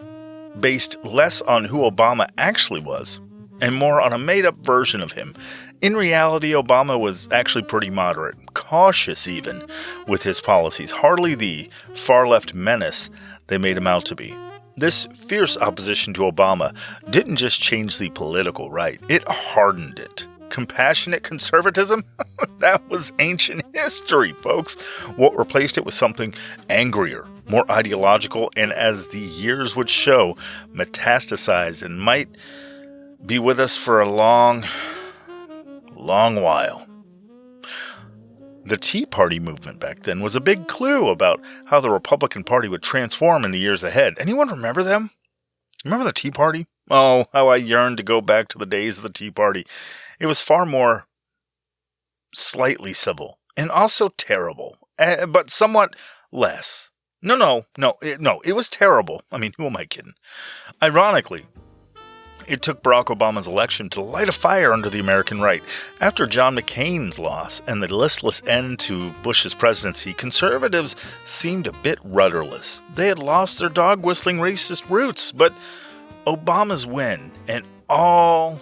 based less on who Obama actually was and more on a made-up version of him. In reality, Obama was actually pretty moderate, cautious even, with his policies, hardly the far-left menace they made him out to be. This fierce opposition to Obama didn't just change the political right, it hardened it. Compassionate conservatism? That was ancient history, folks. What replaced it was something angrier, more ideological, and as the years would show, metastasized and might be with us for a long while. The Tea Party movement back then was a big clue about how the Republican Party would transform in the years ahead. Anyone remember them? Remember the Tea Party? Oh, how I yearned to go back to the days of the Tea Party. It was far more slightly civil and also terrible, but somewhat less. No, it was terrible. I mean, who am I kidding? Ironically, it took Barack Obama's election to light a fire under the American right. After John McCain's loss and the listless end to Bush's presidency, conservatives seemed a bit rudderless. They had lost their dog-whistling racist roots, but Obama's win and all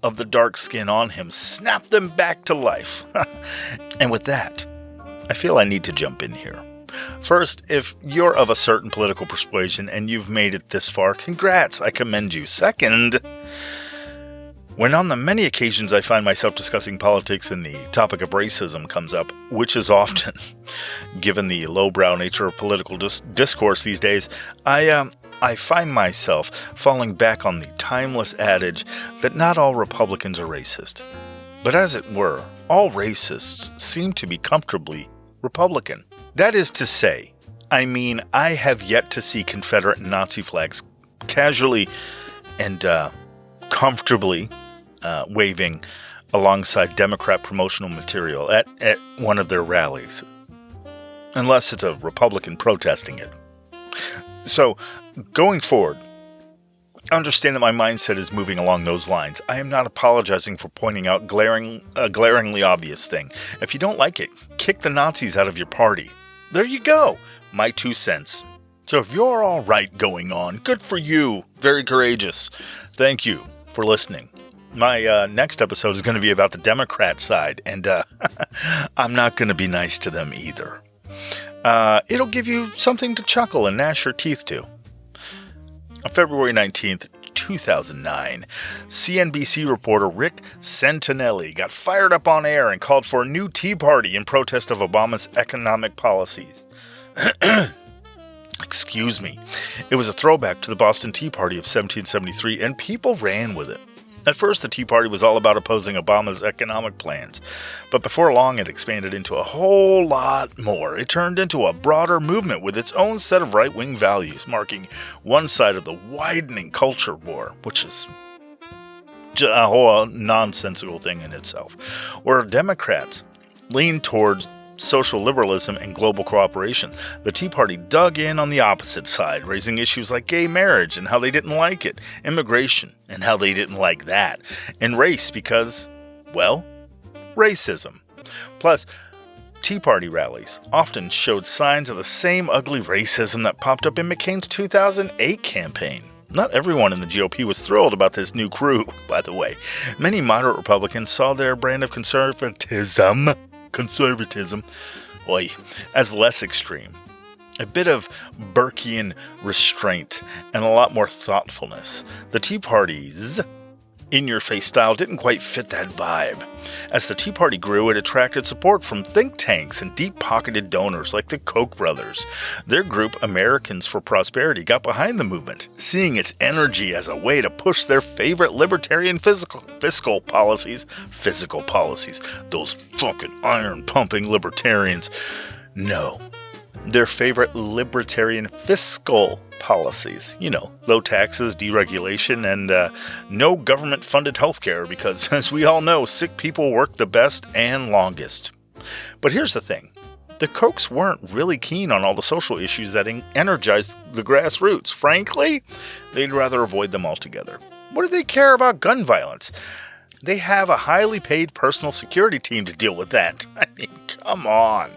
of the dark skin on him snapped them back to life. And with that, I feel I need to jump in here. First, if you're of a certain political persuasion and you've made it this far, congrats, I commend you. Second, when on the many occasions I find myself discussing politics and the topic of racism comes up, which is often, given the lowbrow nature of political discourse these days, I find myself falling back on the timeless adage that not all Republicans are racist. But as it were, all racists seem to be comfortably Republican. That is to say, I have yet to see Confederate and Nazi flags casually and comfortably waving alongside Democrat promotional material at one of their rallies, unless it's a Republican protesting it. So, going forward, Understand that my mindset is moving along those lines. I am not apologizing for pointing out a glaringly obvious thing. If you don't like it, kick the Nazis out of your party. There you go. My 2 cents. So if you're all right going on, good for you. Very courageous. Thank you for listening. My next episode is going to be about the Democrat side, and I'm not going to be nice to them either. It'll give you something to chuckle and gnash your teeth to. On February 19th, 2009, CNBC reporter Rick Santinelli got fired up on air and called for a new Tea Party in protest of Obama's economic policies. Excuse me. It was a throwback to the Boston Tea Party of 1773, and people ran with it. At first, the Tea Party was all about opposing Obama's economic plans, but before long it expanded into a whole lot more. It turned into a broader movement with its own set of right-wing values, marking one side of the widening culture war, which is a whole nonsensical thing in itself, where Democrats leaned towards social liberalism and global cooperation. The Tea Party dug in on the opposite side, raising issues like gay marriage and how they didn't like it, immigration and how they didn't like that, and race because, well, racism. Plus, Tea Party rallies often showed signs of the same ugly racism that popped up in McCain's 2008 campaign. Not everyone in the GOP was thrilled about this new crew, by the way. Many moderate Republicans saw their brand of conservatism, as less extreme. A bit of Burkean restraint and a lot more thoughtfulness. The Tea Party's in-your-face style didn't quite fit that vibe. As the Tea Party grew, it attracted support from think tanks and deep-pocketed donors like the Koch brothers. Their group, Americans for Prosperity, got behind the movement, seeing its energy as a way to push their favorite libertarian fiscal policies. Those fucking iron-pumping libertarians. No. Their favorite libertarian fiscal policies. You know, low taxes, deregulation, and no government-funded healthcare because, as we all know, sick people work the best and longest. But here's the thing. The Kochs weren't really keen on all the social issues that energized the grassroots. Frankly, they'd rather avoid them altogether. What do they care about gun violence? They have a highly paid personal security team to deal with that. I mean, come on.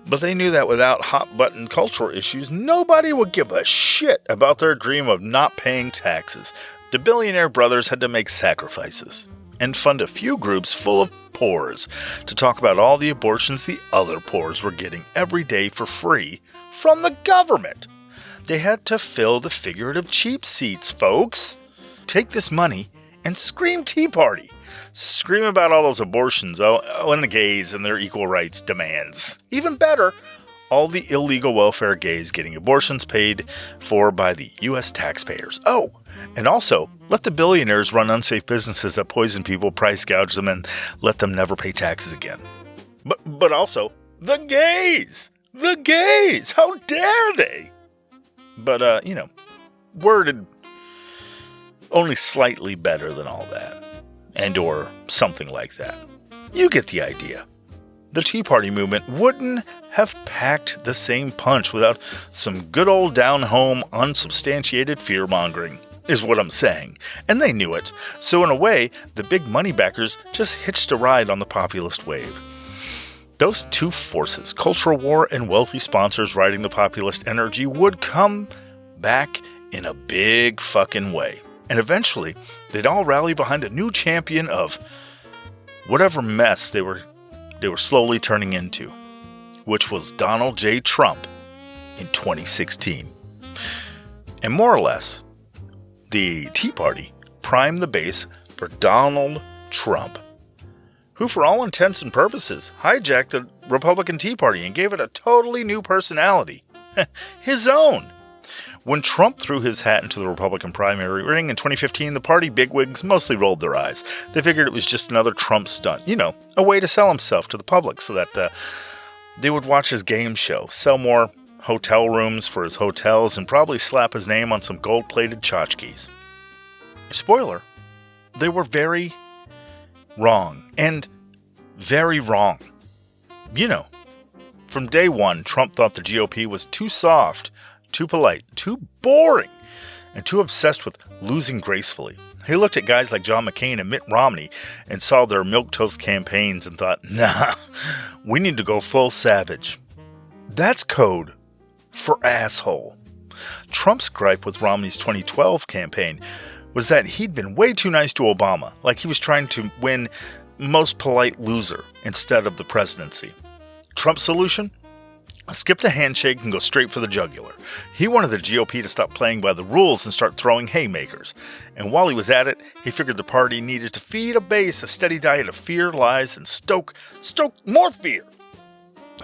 But they knew that without hot-button cultural issues, nobody would give a shit about their dream of not paying taxes. The billionaire brothers had to make sacrifices and fund a few groups full of poors to talk about all the abortions the other poors were getting every day for free from the government. They had to fill the figurative cheap seats, folks. Take this money and scream Tea Party. Scream about all those abortions, and the gays and their equal rights demands. Even better, all the illegal welfare gays getting abortions paid for by the U.S. taxpayers. Oh, and also, let the billionaires run unsafe businesses that poison people, price gouge them, and let them never pay taxes again. But also, the gays! The gays! How dare they! But, worded only slightly better than all that. And or something like that. You get the idea. The Tea Party movement wouldn't have packed the same punch without some good old down-home, unsubstantiated fear-mongering, is what I'm saying. And they knew it. So in a way, the big money backers just hitched a ride on the populist wave. Those two forces, cultural war and wealthy sponsors riding the populist energy, would come back in a big fucking way. And eventually, they'd all rally behind a new champion of whatever mess they were slowly turning into, which was Donald J. Trump in 2016. And more or less, the Tea Party primed the base for Donald Trump, who for all intents and purposes hijacked the Republican Tea Party and gave it a totally new personality, his own. When Trump threw his hat into the Republican primary ring in 2015, the party bigwigs mostly rolled their eyes. They figured it was just another Trump stunt, a way to sell himself to the public so that they would watch his game show, sell more hotel rooms for his hotels, and probably slap his name on some gold-plated tchotchkes. Spoiler, they were very wrong, and very wrong. From day one, Trump thought the GOP was too soft, too polite, too boring, and too obsessed with losing gracefully. He looked at guys like John McCain and Mitt Romney and saw their milquetoast campaigns and thought, nah, we need to go full savage. That's code for asshole. Trump's gripe with Romney's 2012 campaign was that he'd been way too nice to Obama, like he was trying to win most polite loser instead of the presidency. Trump's solution? Skip the handshake and go straight for the jugular. He wanted the GOP to stop playing by the rules and start throwing haymakers. And while he was at it, he figured the party needed to feed a base a steady diet of fear, lies, and stoke more fear.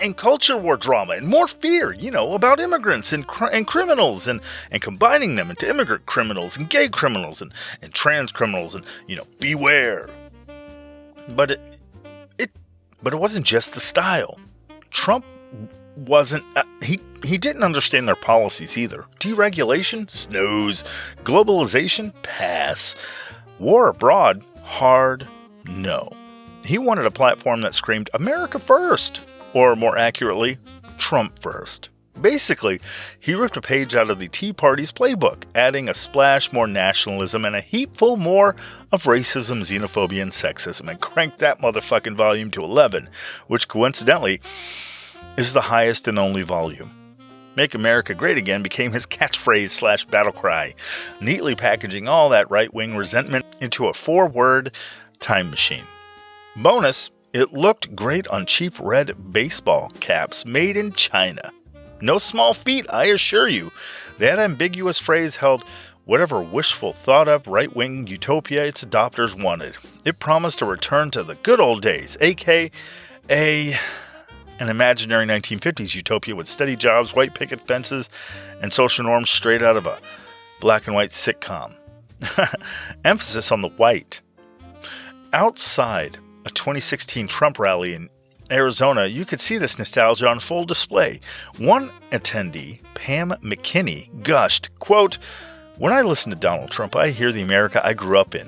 And culture war drama and more fear, about immigrants and criminals and combining them into immigrant criminals and gay criminals and trans criminals and, beware. But it wasn't just the style. Trump wasn't, he didn't understand their policies either. Deregulation? Snooze. Globalization? Pass. War abroad? Hard no. He wanted a platform that screamed America first, or more accurately, Trump first. Basically, he ripped a page out of the Tea Party's playbook, adding a splash more nationalism and a heapful more of racism, xenophobia, and sexism, and cranked that motherfucking volume to 11, which coincidentally is the highest and only volume. Make America Great Again became his catchphrase / battle cry, neatly packaging all that right-wing resentment into a 4-word time machine. Bonus, it looked great on cheap red baseball caps made in China. No small feat, I assure you. That ambiguous phrase held whatever wishful, thought-up, right-wing utopia its adopters wanted. It promised a return to the good old days, aka an imaginary 1950s utopia with steady jobs, white picket fences, and social norms straight out of a black and white sitcom. Emphasis on the white. Outside a 2016 Trump rally in Arizona, you could see this nostalgia on full display. One attendee, Pam McKinney, gushed, quote, "When I listen to Donald Trump, I hear the America I grew up in."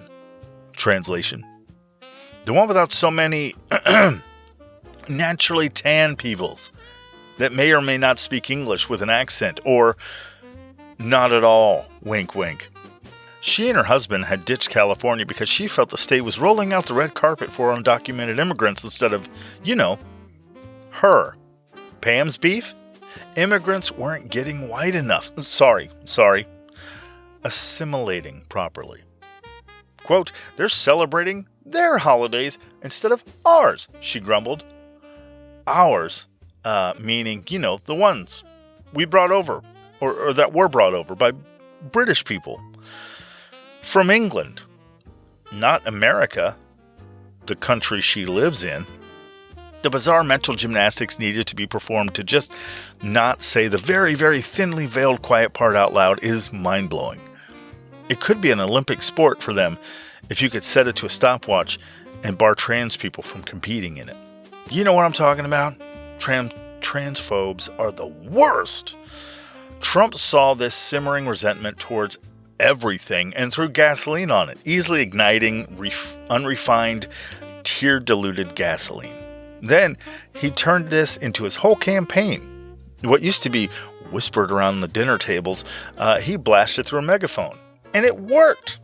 Translation: the one without so many naturally tan peoples that may or may not speak English with an accent, or not at all, wink wink. She and her husband had ditched California because she felt the state was rolling out the red carpet for undocumented immigrants instead of, her. Pam's beef? Immigrants weren't getting white enough. Sorry. Assimilating properly. Quote, "They're celebrating their holidays instead of ours," she grumbled. Ours, meaning, the ones we brought over, or that were brought over by British people. From England, not America, the country she lives in. The bizarre mental gymnastics needed to be performed to just not say the very, very thinly veiled quiet part out loud is mind-blowing. It could be an Olympic sport for them if you could set it to a stopwatch and bar trans people from competing in it. You know what I'm talking about? Transphobes are the worst. Trump saw this simmering resentment towards everything and threw gasoline on it, easily igniting unrefined, tear-diluted gasoline. Then he turned this into his whole campaign. What used to be whispered around the dinner tables, he blasted through a megaphone. And it worked!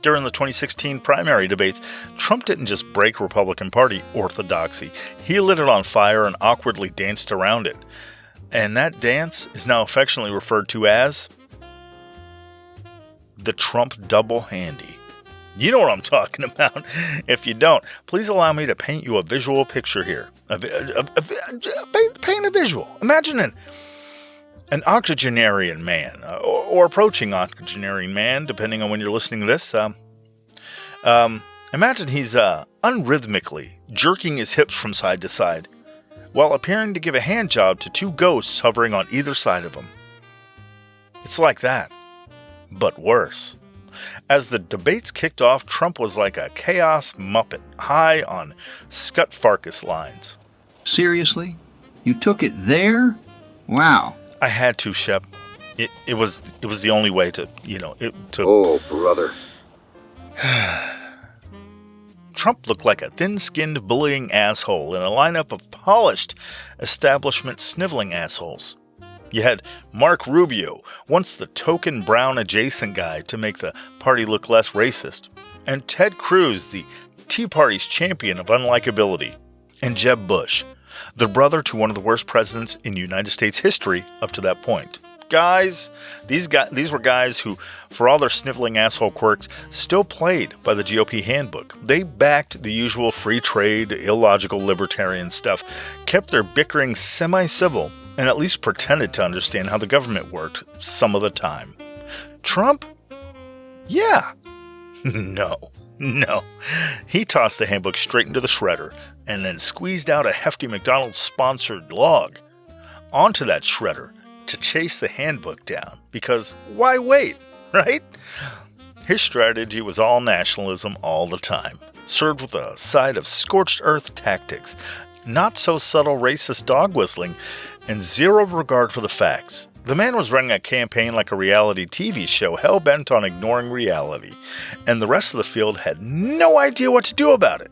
During the 2016 primary debates, Trump didn't just break Republican Party orthodoxy. He lit it on fire and awkwardly danced around it. And that dance is now affectionately referred to as the Trump double handy. You know what I'm talking about. If you don't, please allow me to paint you a visual picture here. Paint a visual. Imagine an octogenarian man, or approaching octogenarian man, depending on when you're listening to this. Imagine he's unrhythmically jerking his hips from side to side, while appearing to give a hand job to 2 ghosts hovering on either side of him. It's like that, but worse. As the debates kicked off, Trump was like a chaos muppet, high on Scut Farkas lines. Seriously? You took it there? Wow. I had to, Shep. It was the only way to. Oh, brother. Trump looked like a thin-skinned, bullying asshole in a lineup of polished establishment sniveling assholes. You had Mark Rubio, once the token brown adjacent guy to make the party look less racist, and Ted Cruz, the Tea Party's champion of unlikability, and Jeb Bush, the brother to one of the worst presidents in United States history up to that point. These were guys who, for all their sniveling asshole quirks, still played by the GOP handbook. They backed the usual free trade, illogical libertarian stuff, kept their bickering semi-civil, and at least pretended to understand how the government worked some of the time. Trump? Yeah. No. He tossed the handbook straight into the shredder and then squeezed out a hefty McDonald's-sponsored log onto that shredder to chase the handbook down, because why wait, right? His strategy was all nationalism all the time, served with a side of scorched earth tactics, not so subtle racist dog whistling, and zero regard for the facts. The man was running a campaign like a reality TV show, hell-bent on ignoring reality, and the rest of the field had no idea what to do about it.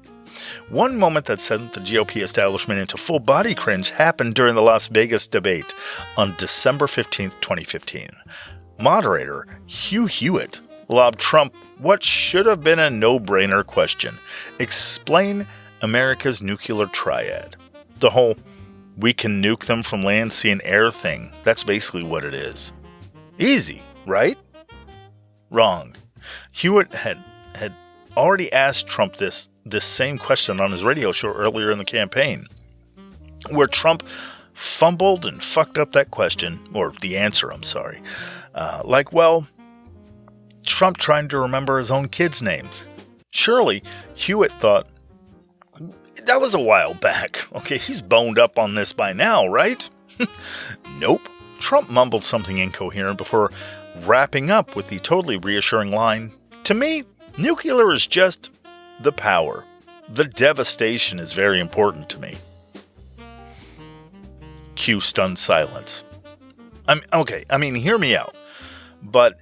One moment that sent the GOP establishment into full-body cringe happened during the Las Vegas debate on December 15, 2015. Moderator Hugh Hewitt lobbed Trump what should have been a no-brainer question. Explain America's nuclear triad. The whole "we can nuke them from land, sea, and air" thing. That's basically what it is. Easy, right? Wrong. Hewitt had already asked Trump this same question on his radio show earlier in the campaign, where Trump fumbled and fucked up that question, or the answer, I'm sorry. Trump trying to remember his own kids' names. Surely, Hewitt thought, that was a while back. Okay, he's boned up on this by now, right? Nope. Trump mumbled something incoherent before wrapping up with the totally reassuring line, "To me, nuclear is just the power. The devastation is very important to me." Cue stunned silence. Hear me out. But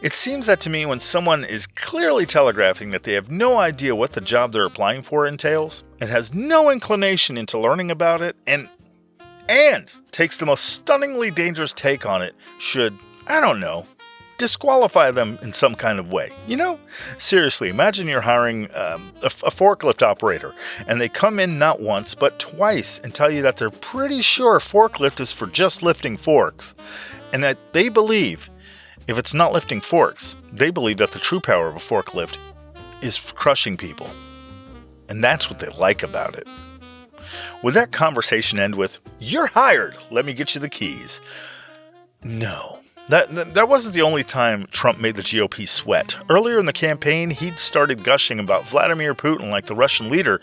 it seems that to me, when someone is clearly telegraphing that they have no idea what the job they're applying for entails, and has no inclination into learning about it, and takes the most stunningly dangerous take on it, should, disqualify them in some kind of way. Seriously, imagine you're hiring a forklift operator, and they come in not once, but twice, and tell you that they're pretty sure forklift is for just lifting forks, and that they believe, if it's not lifting forks, they believe that the true power of a forklift is crushing people. And that's what they like about it. Would that conversation end with, "You're hired, let me get you the keys"? No. That wasn't the only time Trump made the GOP sweat. Earlier in the campaign, he'd started gushing about Vladimir Putin like the Russian leader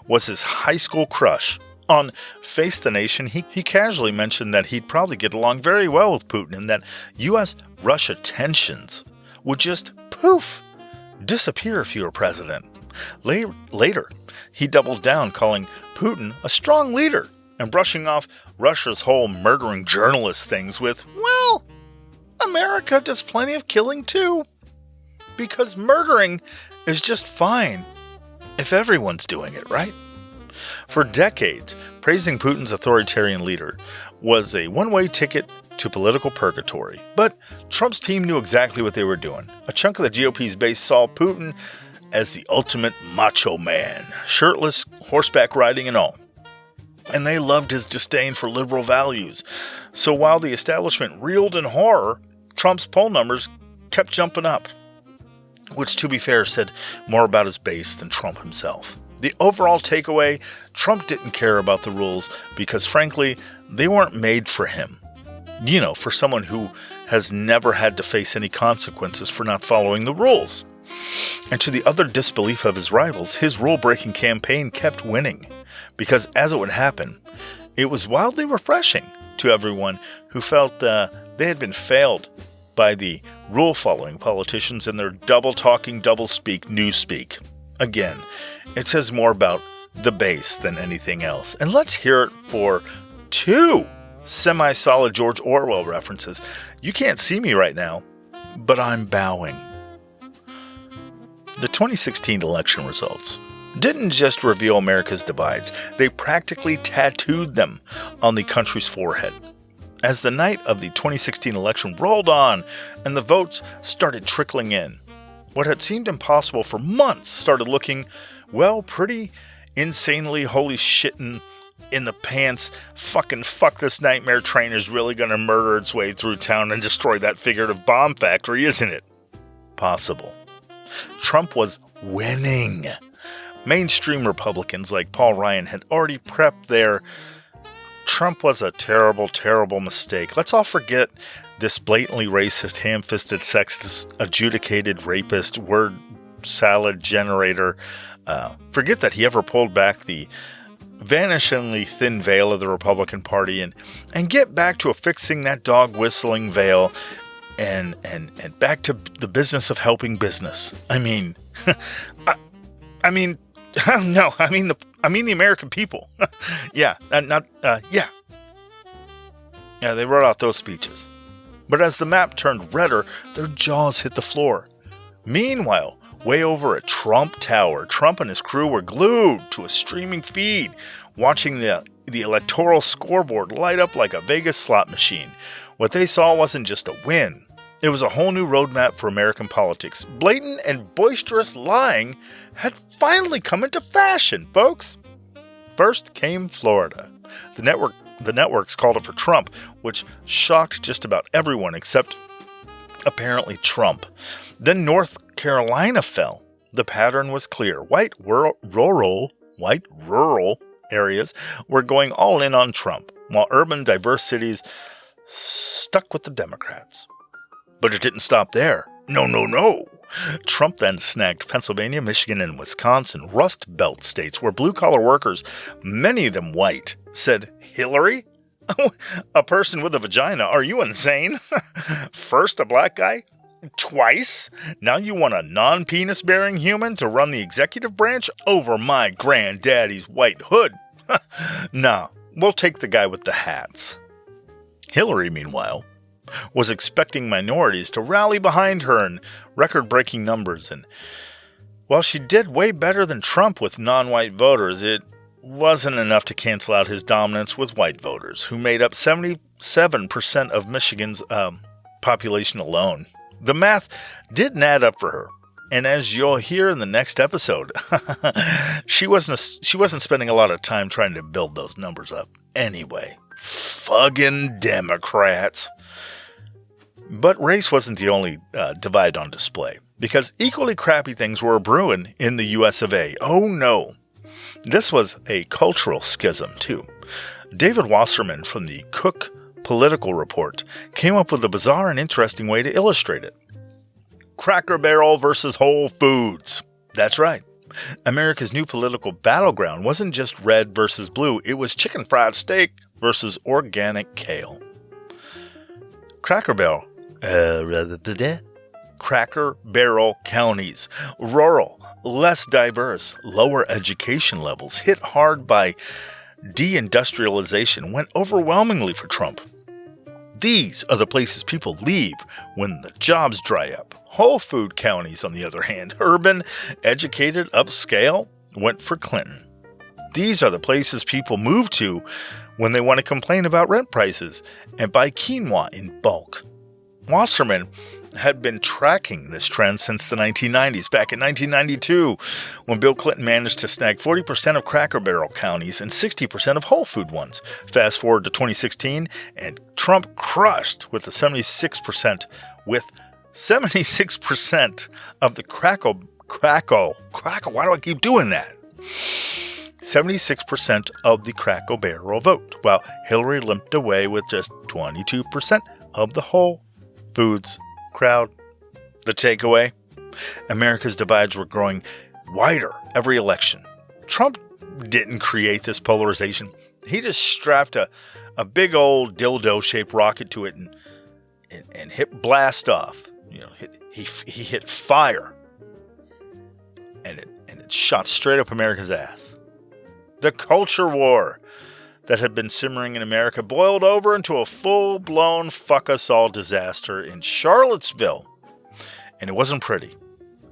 was his high school crush. On Face the Nation, he casually mentioned that he'd probably get along very well with Putin, and that U.S.-Russia tensions would just, poof, disappear if he were president. Later, he doubled down, calling Putin a strong leader, and brushing off Russia's whole murdering journalists things with, well, America does plenty of killing too. Because murdering is just fine if everyone's doing it, right? For decades, praising Putin's authoritarian leader was a one-way ticket to political purgatory. But Trump's team knew exactly what they were doing. A chunk of the GOP's base saw Putin as the ultimate macho man, shirtless, horseback riding and all. And they loved his disdain for liberal values. So while the establishment reeled in horror, Trump's poll numbers kept jumping up, which, to be fair, said more about his base than Trump himself. The overall takeaway, Trump didn't care about the rules because, frankly, they weren't made for him. For someone who has never had to face any consequences for not following the rules. And to the utter disbelief of his rivals, his rule-breaking campaign kept winning. Because, as it would happen, it was wildly refreshing to everyone who felt they had been failed by the rule-following politicians and their double-talking, double-speak, newspeak. Again, it says more about the base than anything else. And let's hear it for 2 semi-solid George Orwell references. You can't see me right now, but I'm bowing. The 2016 election results didn't just reveal America's divides, they practically tattooed them on the country's forehead. As the night of the 2016 election rolled on and the votes started trickling in, what had seemed impossible for months started looking, well, pretty insanely holy shittin' in the pants, fucking fuck this nightmare train is really gonna murder its way through town and destroy that figurative bomb factory, isn't it? Possible. Trump was winning. Mainstream Republicans like Paul Ryan had already prepped their Trump was a terrible, terrible mistake. Let's all forget this blatantly racist, ham-fisted, sexist, adjudicated rapist, word salad generator. Forget that he ever pulled back the vanishingly thin veil of the Republican Party and get back to affixing that dog whistling veil and back to the business of helping business. I mean, I mean the American people. Yeah, yeah, they wrote out those speeches. But as the map turned redder, their jaws hit the floor. Meanwhile, way over at Trump Tower, Trump and his crew were glued to a streaming feed, watching the electoral scoreboard light up like a Vegas slot machine. What they saw wasn't just a win. It was a whole new roadmap for American politics. Blatant and boisterous lying had finally come into fashion, folks. First came Florida. The networks called it for Trump, which shocked just about everyone except apparently Trump. Then North Carolina fell. The pattern was clear. White rural areas were going all in on Trump, while urban, diverse cities stuck with the Democrats. But it didn't stop there. No. Trump then snagged Pennsylvania, Michigan, and Wisconsin, Rust Belt states where blue-collar workers, many of them white, said, "Hillary? A person with a vagina? Are you insane? First a black guy? Twice? Now you want a non-penis-bearing human to run the executive branch over my granddaddy's white hood? Nah, we'll take the guy with the hats." Hillary, meanwhile, was expecting minorities to rally behind her in record-breaking numbers, and while she did way better than Trump with non-white voters, it wasn't enough to cancel out his dominance with white voters, who made up 77% of Michigan's population alone. The math didn't add up for her, and as you'll hear in the next episode, she wasn't spending a lot of time trying to build those numbers up anyway. Fucking Democrats. But race wasn't the only divide on display, because equally crappy things were brewing in the US of A. Oh no. This was a cultural schism, too. David Wasserman from the Cook Political Report came up with a bizarre and interesting way to illustrate it. Cracker Barrel versus Whole Foods. That's right. America's new political battleground wasn't just red versus blue, it was chicken fried steak versus organic kale. Cracker Barrel counties, rural, less diverse, lower education levels, hit hard by deindustrialization, went overwhelmingly for Trump. These are the places people leave when the jobs dry up. Whole food counties, on the other hand, urban, educated, upscale, went for Clinton. These are the places people move to when they want to complain about rent prices and buy quinoa in bulk. Wasserman had been tracking this trend since the 1990s. Back in 1992, when Bill Clinton managed to snag 40% of Cracker Barrel counties and 60% of Whole Food ones. Fast forward to 2016, and Trump crushed with the 76% of the crackle. Why do I keep doing that? 76% of the Cracker Barrel vote, while Hillary limped away with just 22% of the Whole Foods crowd. The takeaway? America's divides were growing wider every election. Trump didn't create this polarization. He just strapped a big old dildo-shaped rocket to it and hit blast off. You know, he hit fire, and it shot straight up America's ass. The culture war that had been simmering in America boiled over into a full-blown fuck-us-all disaster in Charlottesville. And it wasn't pretty.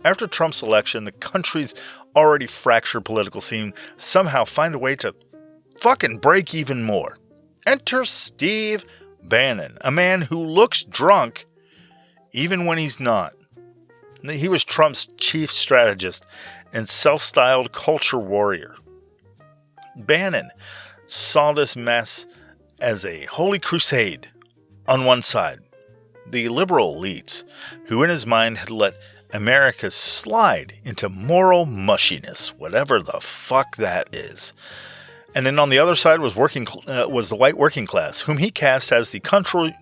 After Trump's election, the country's already fractured political scene somehow find a way to fucking break even more. Enter Steve Bannon, a man who looks drunk even when he's not. He was Trump's chief strategist and self-styled culture warrior. Bannon saw this mess as a holy crusade on one side. The liberal elites, who in his mind had let America slide into moral mushiness, whatever the fuck that is. And then on the other side was the white working class, whom he cast as the country's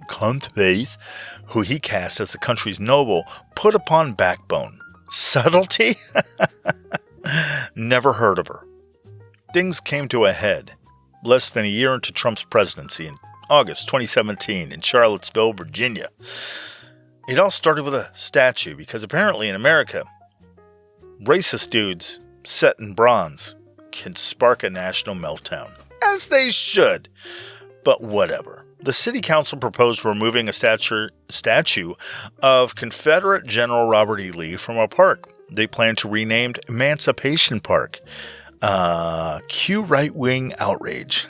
noble, put upon backbone. Subtlety? Never heard of her. Things came to a head less than a year into Trump's presidency in August 2017 in Charlottesville, Virginia. It all started with a statue because apparently in America, racist dudes set in bronze can spark a national meltdown. As they should. But whatever. The city council proposed removing a statue of Confederate General Robert E. Lee from a park they planned to rename Emancipation Park. Cue right-wing outrage.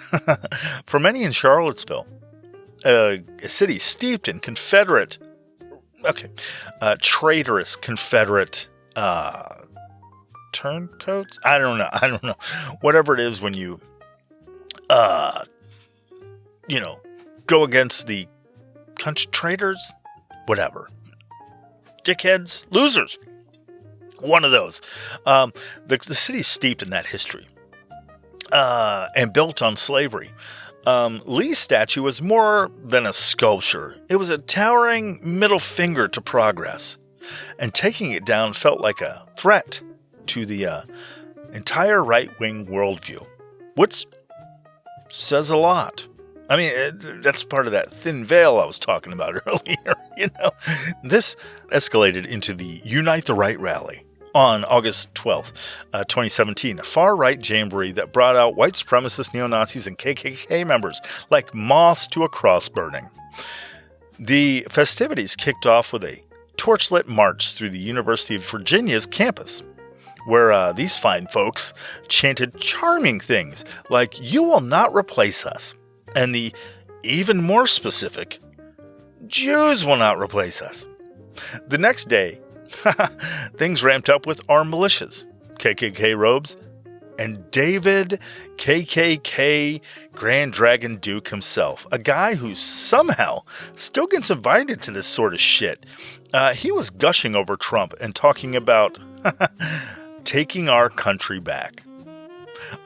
For many in Charlottesville, a city steeped in traitorous Confederate turncoats? I don't know. Whatever it is when you, go against the country traitors, whatever. Dickheads, losers. One of those. The city's steeped in that history and built on slavery. Lee's statue was more than a sculpture. It was a towering middle finger to progress. And taking it down felt like a threat to the entire right-wing worldview, which says a lot. I mean, that's part of that thin veil I was talking about earlier. This escalated into the Unite the Right rally on August 12th, 2017, a far-right jamboree that brought out white supremacist neo-Nazis and KKK members like moths to a cross burning. The festivities kicked off with a torchlit march through the University of Virginia's campus, where these fine folks chanted charming things like, "You will not replace us," and the even more specific, "Jews will not replace us." The next day, things ramped up with armed militias, KKK robes, and David KKK Grand Dragon Duke himself, a guy who somehow still gets invited to this sort of shit. He was gushing over Trump and talking about taking our country back.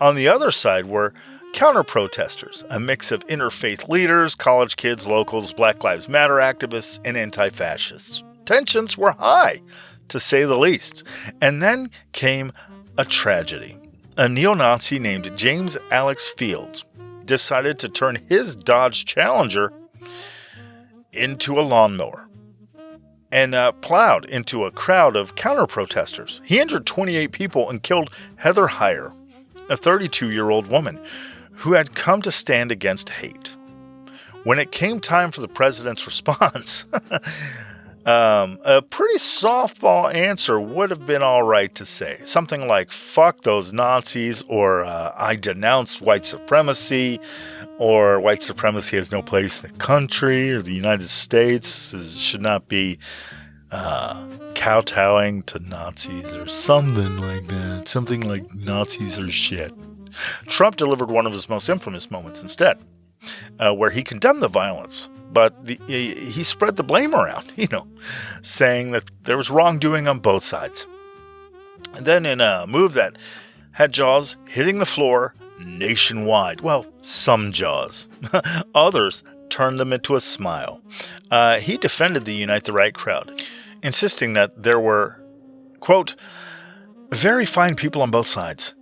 On the other side were counter-protesters, a mix of interfaith leaders, college kids, locals, Black Lives Matter activists, and anti-fascists. Tensions were high, to say the least. And then came a tragedy. A neo-Nazi named James Alex Fields decided to turn his Dodge Challenger into a lawnmower and plowed into a crowd of counter-protesters. He injured 28 people and killed Heather Heyer, a 32-year-old woman who had come to stand against hate. When it came time for the president's response, a pretty softball answer would have been all right to say. Something like, "Fuck those Nazis," or "I denounce white supremacy," or "White supremacy has no place in the country," or "the United States should not be kowtowing to Nazis," or something like that. Something like "Nazis are shit." Trump delivered one of his most infamous moments instead, where he condemned the violence, but he spread the blame around, saying that there was wrongdoing on both sides. And then in a move that had jaws hitting the floor nationwide, well, some jaws, others turned them into a smile. He defended the Unite the Right crowd, insisting that there were, quote, "very fine people on both sides."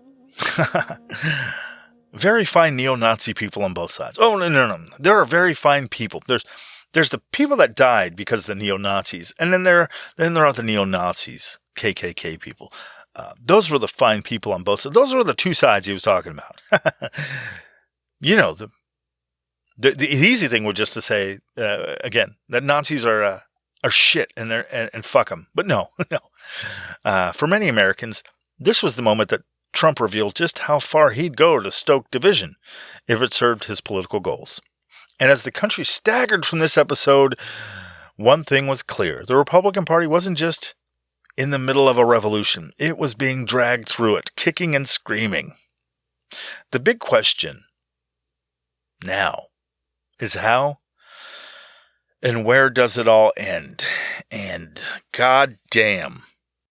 Very fine neo-Nazi people on both sides. Oh, no. There are very fine people. There's the people that died because of the neo-Nazis, and then there are the neo-Nazis, KKK people. Those were the fine people on both sides. Those were the two sides he was talking about. The easy thing was just to say again that Nazis are shit and fuck them. But no. For many Americans, this was the moment that Trump revealed just how far he'd go to stoke division if it served his political goals. And as the country staggered from this episode, one thing was clear. The Republican Party wasn't just in the middle of a revolution. It was being dragged through it, kicking and screaming. The big question now is how and where does it all end? And goddamn,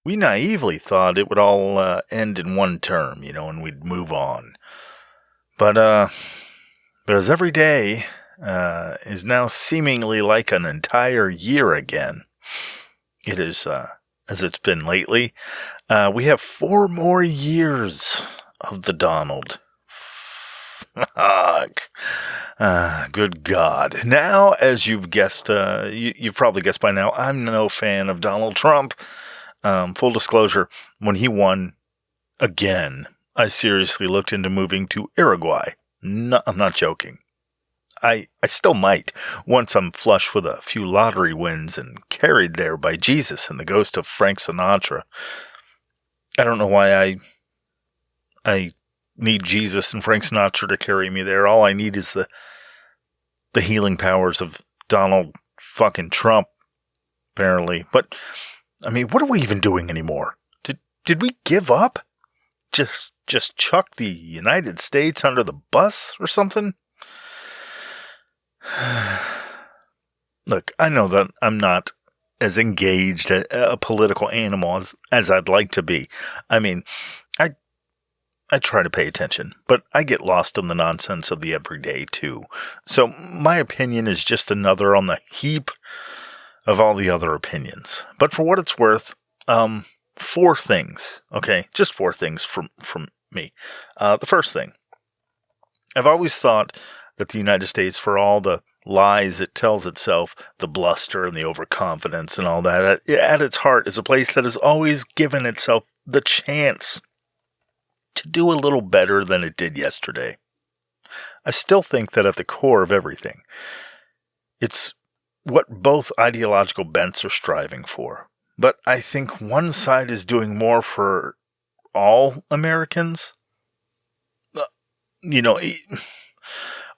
we naively thought it would all end in one term, and we'd move on. But as every day is now seemingly like an entire year again, it is, as it's been lately, we have 4 more years of the Donald. Fuck. Good God. Now, as you've guessed, you've probably guessed by now, I'm no fan of Donald Trump. Full disclosure, when he won again, I seriously looked into moving to Uruguay. No, I'm not joking. I still might, once I'm flush with a few lottery wins and carried there by Jesus and the ghost of Frank Sinatra. I don't know why I need Jesus and Frank Sinatra to carry me there. All I need is the healing powers of Donald fucking Trump, apparently. But, I mean, what are we even doing anymore? Did we give up? Just chuck the United States under the bus or something? Look, I know that I'm not as engaged a political animal as I'd like to be. I mean, I try to pay attention, but I get lost in the nonsense of the everyday too. So my opinion is just another on the heap of all the other opinions. But for what it's worth, 4 things, okay? Just 4 things from me. The first thing, I've always thought that the United States, for all the lies it tells itself, the bluster and the overconfidence and all that, at its heart is a place that has always given itself the chance to do a little better than it did yesterday. I still think that at the core of everything, it's what both ideological bents are striving for. But I think one side is doing more for all Americans,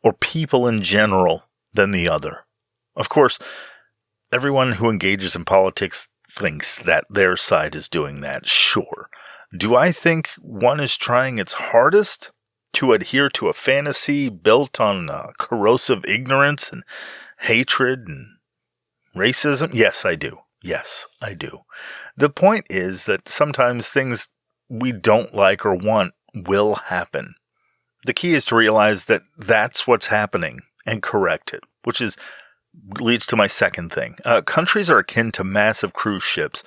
or people in general, than the other. Of course, everyone who engages in politics thinks that their side is doing that, sure. Do I think one is trying its hardest to adhere to a fantasy built on corrosive ignorance and hatred and racism? Yes, I do. Yes, I do. The point is that sometimes things we don't like or want will happen. The key is to realize that that's what's happening and correct it, which leads to my second thing. Countries are akin to massive cruise ships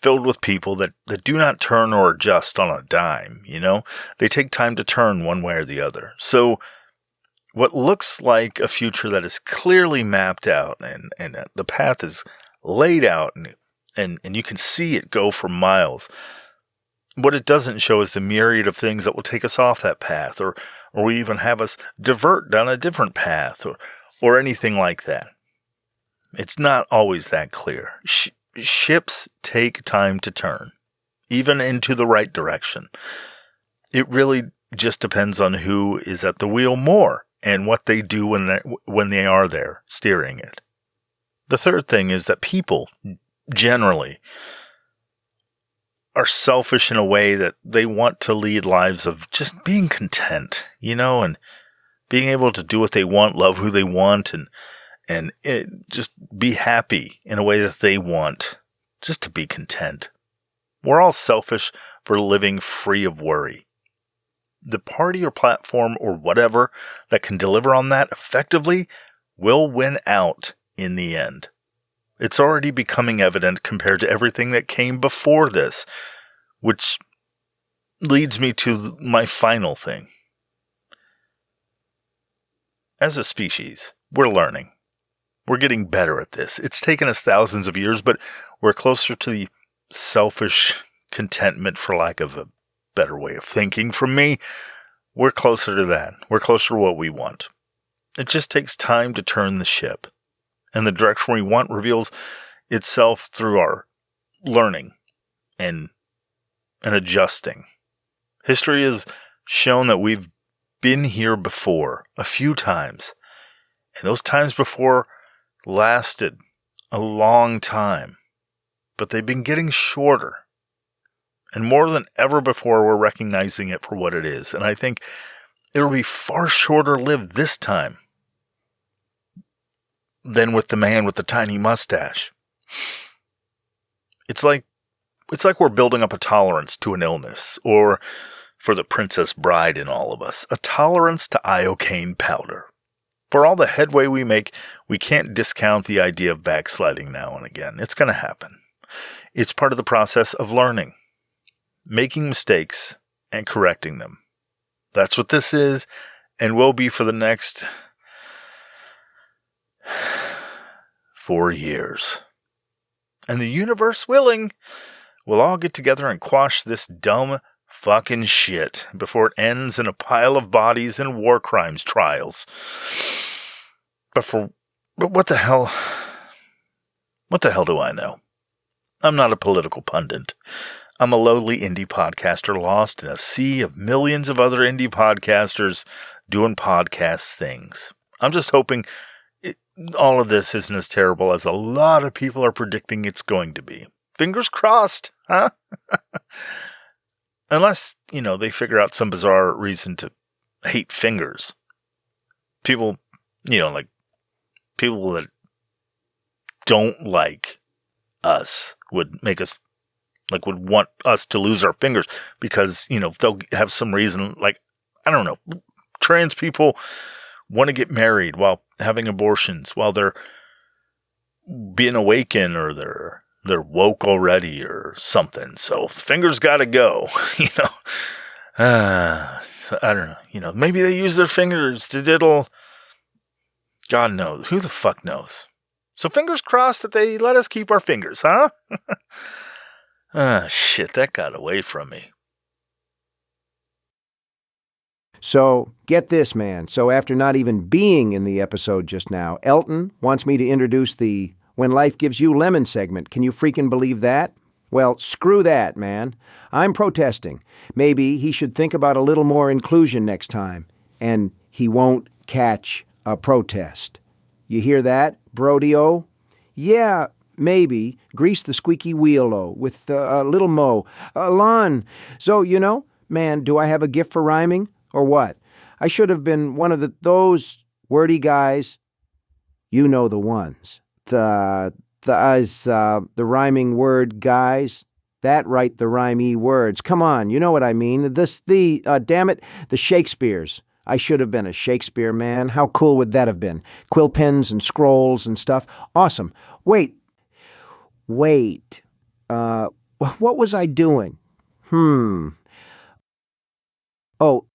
filled with people that do not turn or adjust on a dime, They take time to turn one way or the other. So what looks like a future that is clearly mapped out and the path is laid out and you can see it go for miles. What it doesn't show is the myriad of things that will take us off that path or even have us divert down a different path or anything like that. It's not always that clear. Ships take time to turn, even into the right direction. It really just depends on who is at the wheel more and what they do when they are there steering it. The third thing is that people generally are selfish in a way that they want to lead lives of just being content, and being able to do what they want, love who they want, and just be happy in a way that they want, just to be content. We're all selfish for living free of worry. The party or platform or whatever that can deliver on that effectively will win out in the end. It's already becoming evident compared to everything that came before this, which leads me to my final thing. As a species, we're learning. We're getting better at this. It's taken us thousands of years, but we're closer to the selfish contentment, for lack of a better way of thinking. From me, we're closer to that. We're closer to what we want. It just takes time to turn the ship. And the direction we want reveals itself through our learning and adjusting. History has shown that we've been here before a few times, And those times before lasted a long time. But they've been getting shorter. And more than ever before, we're recognizing it for what it is. And I think it'll be far shorter lived this time than with the man with the tiny mustache. It's like we're building up a tolerance to an illness, or for the princess bride in all of us, a tolerance to iocane powder. For all the headway we make, we can't discount the idea of backsliding now and again. It's going to happen. It's part of the process of learning, making mistakes, and correcting them. That's what this is, and will be for the next 4 years. And the universe willing, we'll all get together and quash this dumb fucking shit before it ends in a pile of bodies and war crimes trials. But what the hell? What the hell do I know? I'm not a political pundit. I'm a lowly indie podcaster lost in a sea of millions of other indie podcasters doing podcast things. I'm just hoping all of this isn't as terrible as a lot of people are predicting it's going to be. Fingers crossed, huh? Unless, they figure out some bizarre reason to hate fingers. People, like people that don't like us would make us, would want us to lose our fingers because, they'll have some reason, I don't know, trans people want to get married while having abortions, while they're being awakened, or they're woke already or something. So fingers got to go, I don't know, maybe they use their fingers to diddle. God knows. Who the fuck knows? So fingers crossed that they let us keep our fingers, huh? Shit, that got away from me. So, get this, man. So after not even being in the episode just now, Elton wants me to introduce the When Life Gives You Lemon segment. Can you freaking believe that? Well, screw that, man. I'm protesting. Maybe he should think about a little more inclusion next time, and he won't catch a protest. You hear that, Brody-o? Yeah, maybe. Grease the squeaky wheel-o with a little mo. Lon. So, man, do I have a gift for rhyming? Or what? I should have been one of those wordy guys. You know the ones. The rhyming word guys. That write the rhymey words. Come on, you know what I mean. Damn it, the Shakespeares. I should have been a Shakespeare man. How cool would that have been? Quill pens and scrolls and stuff. Awesome. Wait. What was I doing? Oh,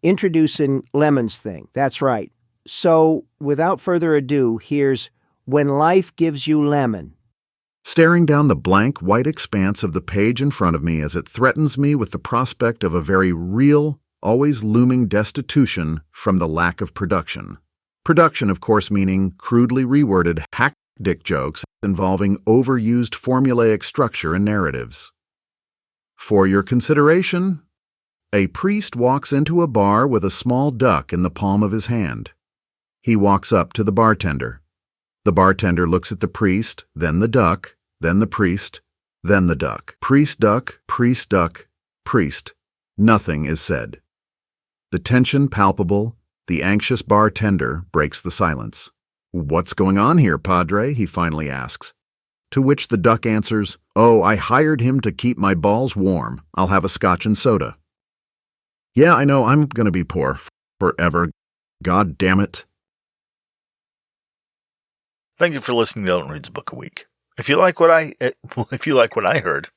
introducing Lemon's thing. That's right. So, without further ado, here's When Life Gives You Lemon. Staring down the blank white expanse of the page in front of me as it threatens me with the prospect of a very real, always looming destitution from the lack of production. Production, of course, meaning crudely reworded hack dick jokes involving overused formulaic structure and narratives. For your consideration, a priest walks into a bar with a small duck in the palm of his hand. He walks up to the bartender. The bartender looks at the priest, then the duck, then the priest, then the duck. Priest, duck, priest, duck, priest. Nothing is said. The tension palpable, the anxious bartender breaks the silence. "What's going on here, Padre?" he finally asks. To which the duck answers, "Oh, I hired him to keep my balls warm. I'll have a scotch and soda." Yeah, I know, I'm gonna be poor forever. God damn it. Thank you for listening to Elton Reads a Book a Week. If you like what I heard,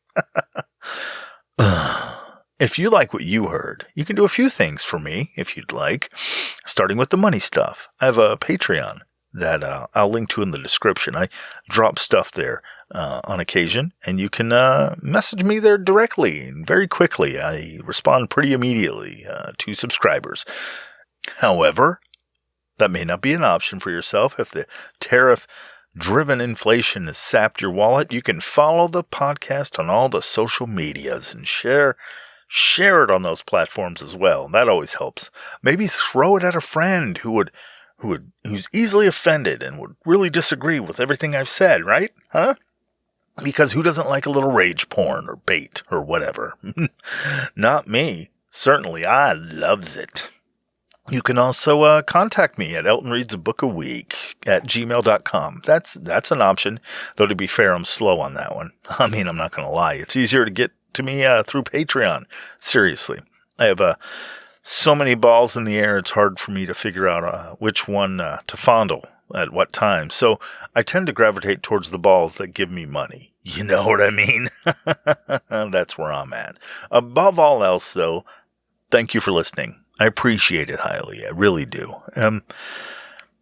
if you like what you heard, you can do a few things for me if you'd like, starting with the money stuff. I have a Patreon that I'll link to in the description. I drop stuff there on occasion, and you can message me there directly and very quickly. I respond pretty immediately to subscribers. However, that may not be an option for yourself. If the tariff-driven inflation has sapped your wallet, you can follow the podcast on all the social medias and share it on those platforms as well. That always helps. Maybe throw it at a friend who who's easily offended and would really disagree with everything I've said, right? Huh? Because who doesn't like a little rage porn or bait or whatever? Not me. Certainly, I loves it. You can also contact me at eltonreadsabookaweek@gmail.com. That's an option, though to be fair, I'm slow on that one. I mean, I'm not going to lie. It's easier to get to me through Patreon. Seriously. I have so many balls in the air, it's hard for me to figure out which one to fondle at what time. So I tend to gravitate towards the balls that give me money. You know what I mean? That's where I'm at. Above all else, though, thank you for listening. I appreciate it highly. I really do.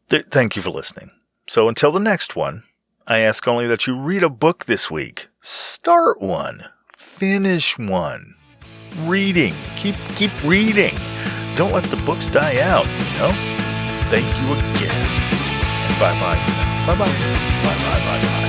Thank you for listening. So until the next one, I ask only that you read a book this week. Start one. Finish one. Reading. Keep reading. Don't let the books die out, you know? Thank you again. Bye-bye. Bye-bye. Bye-bye. Bye-bye.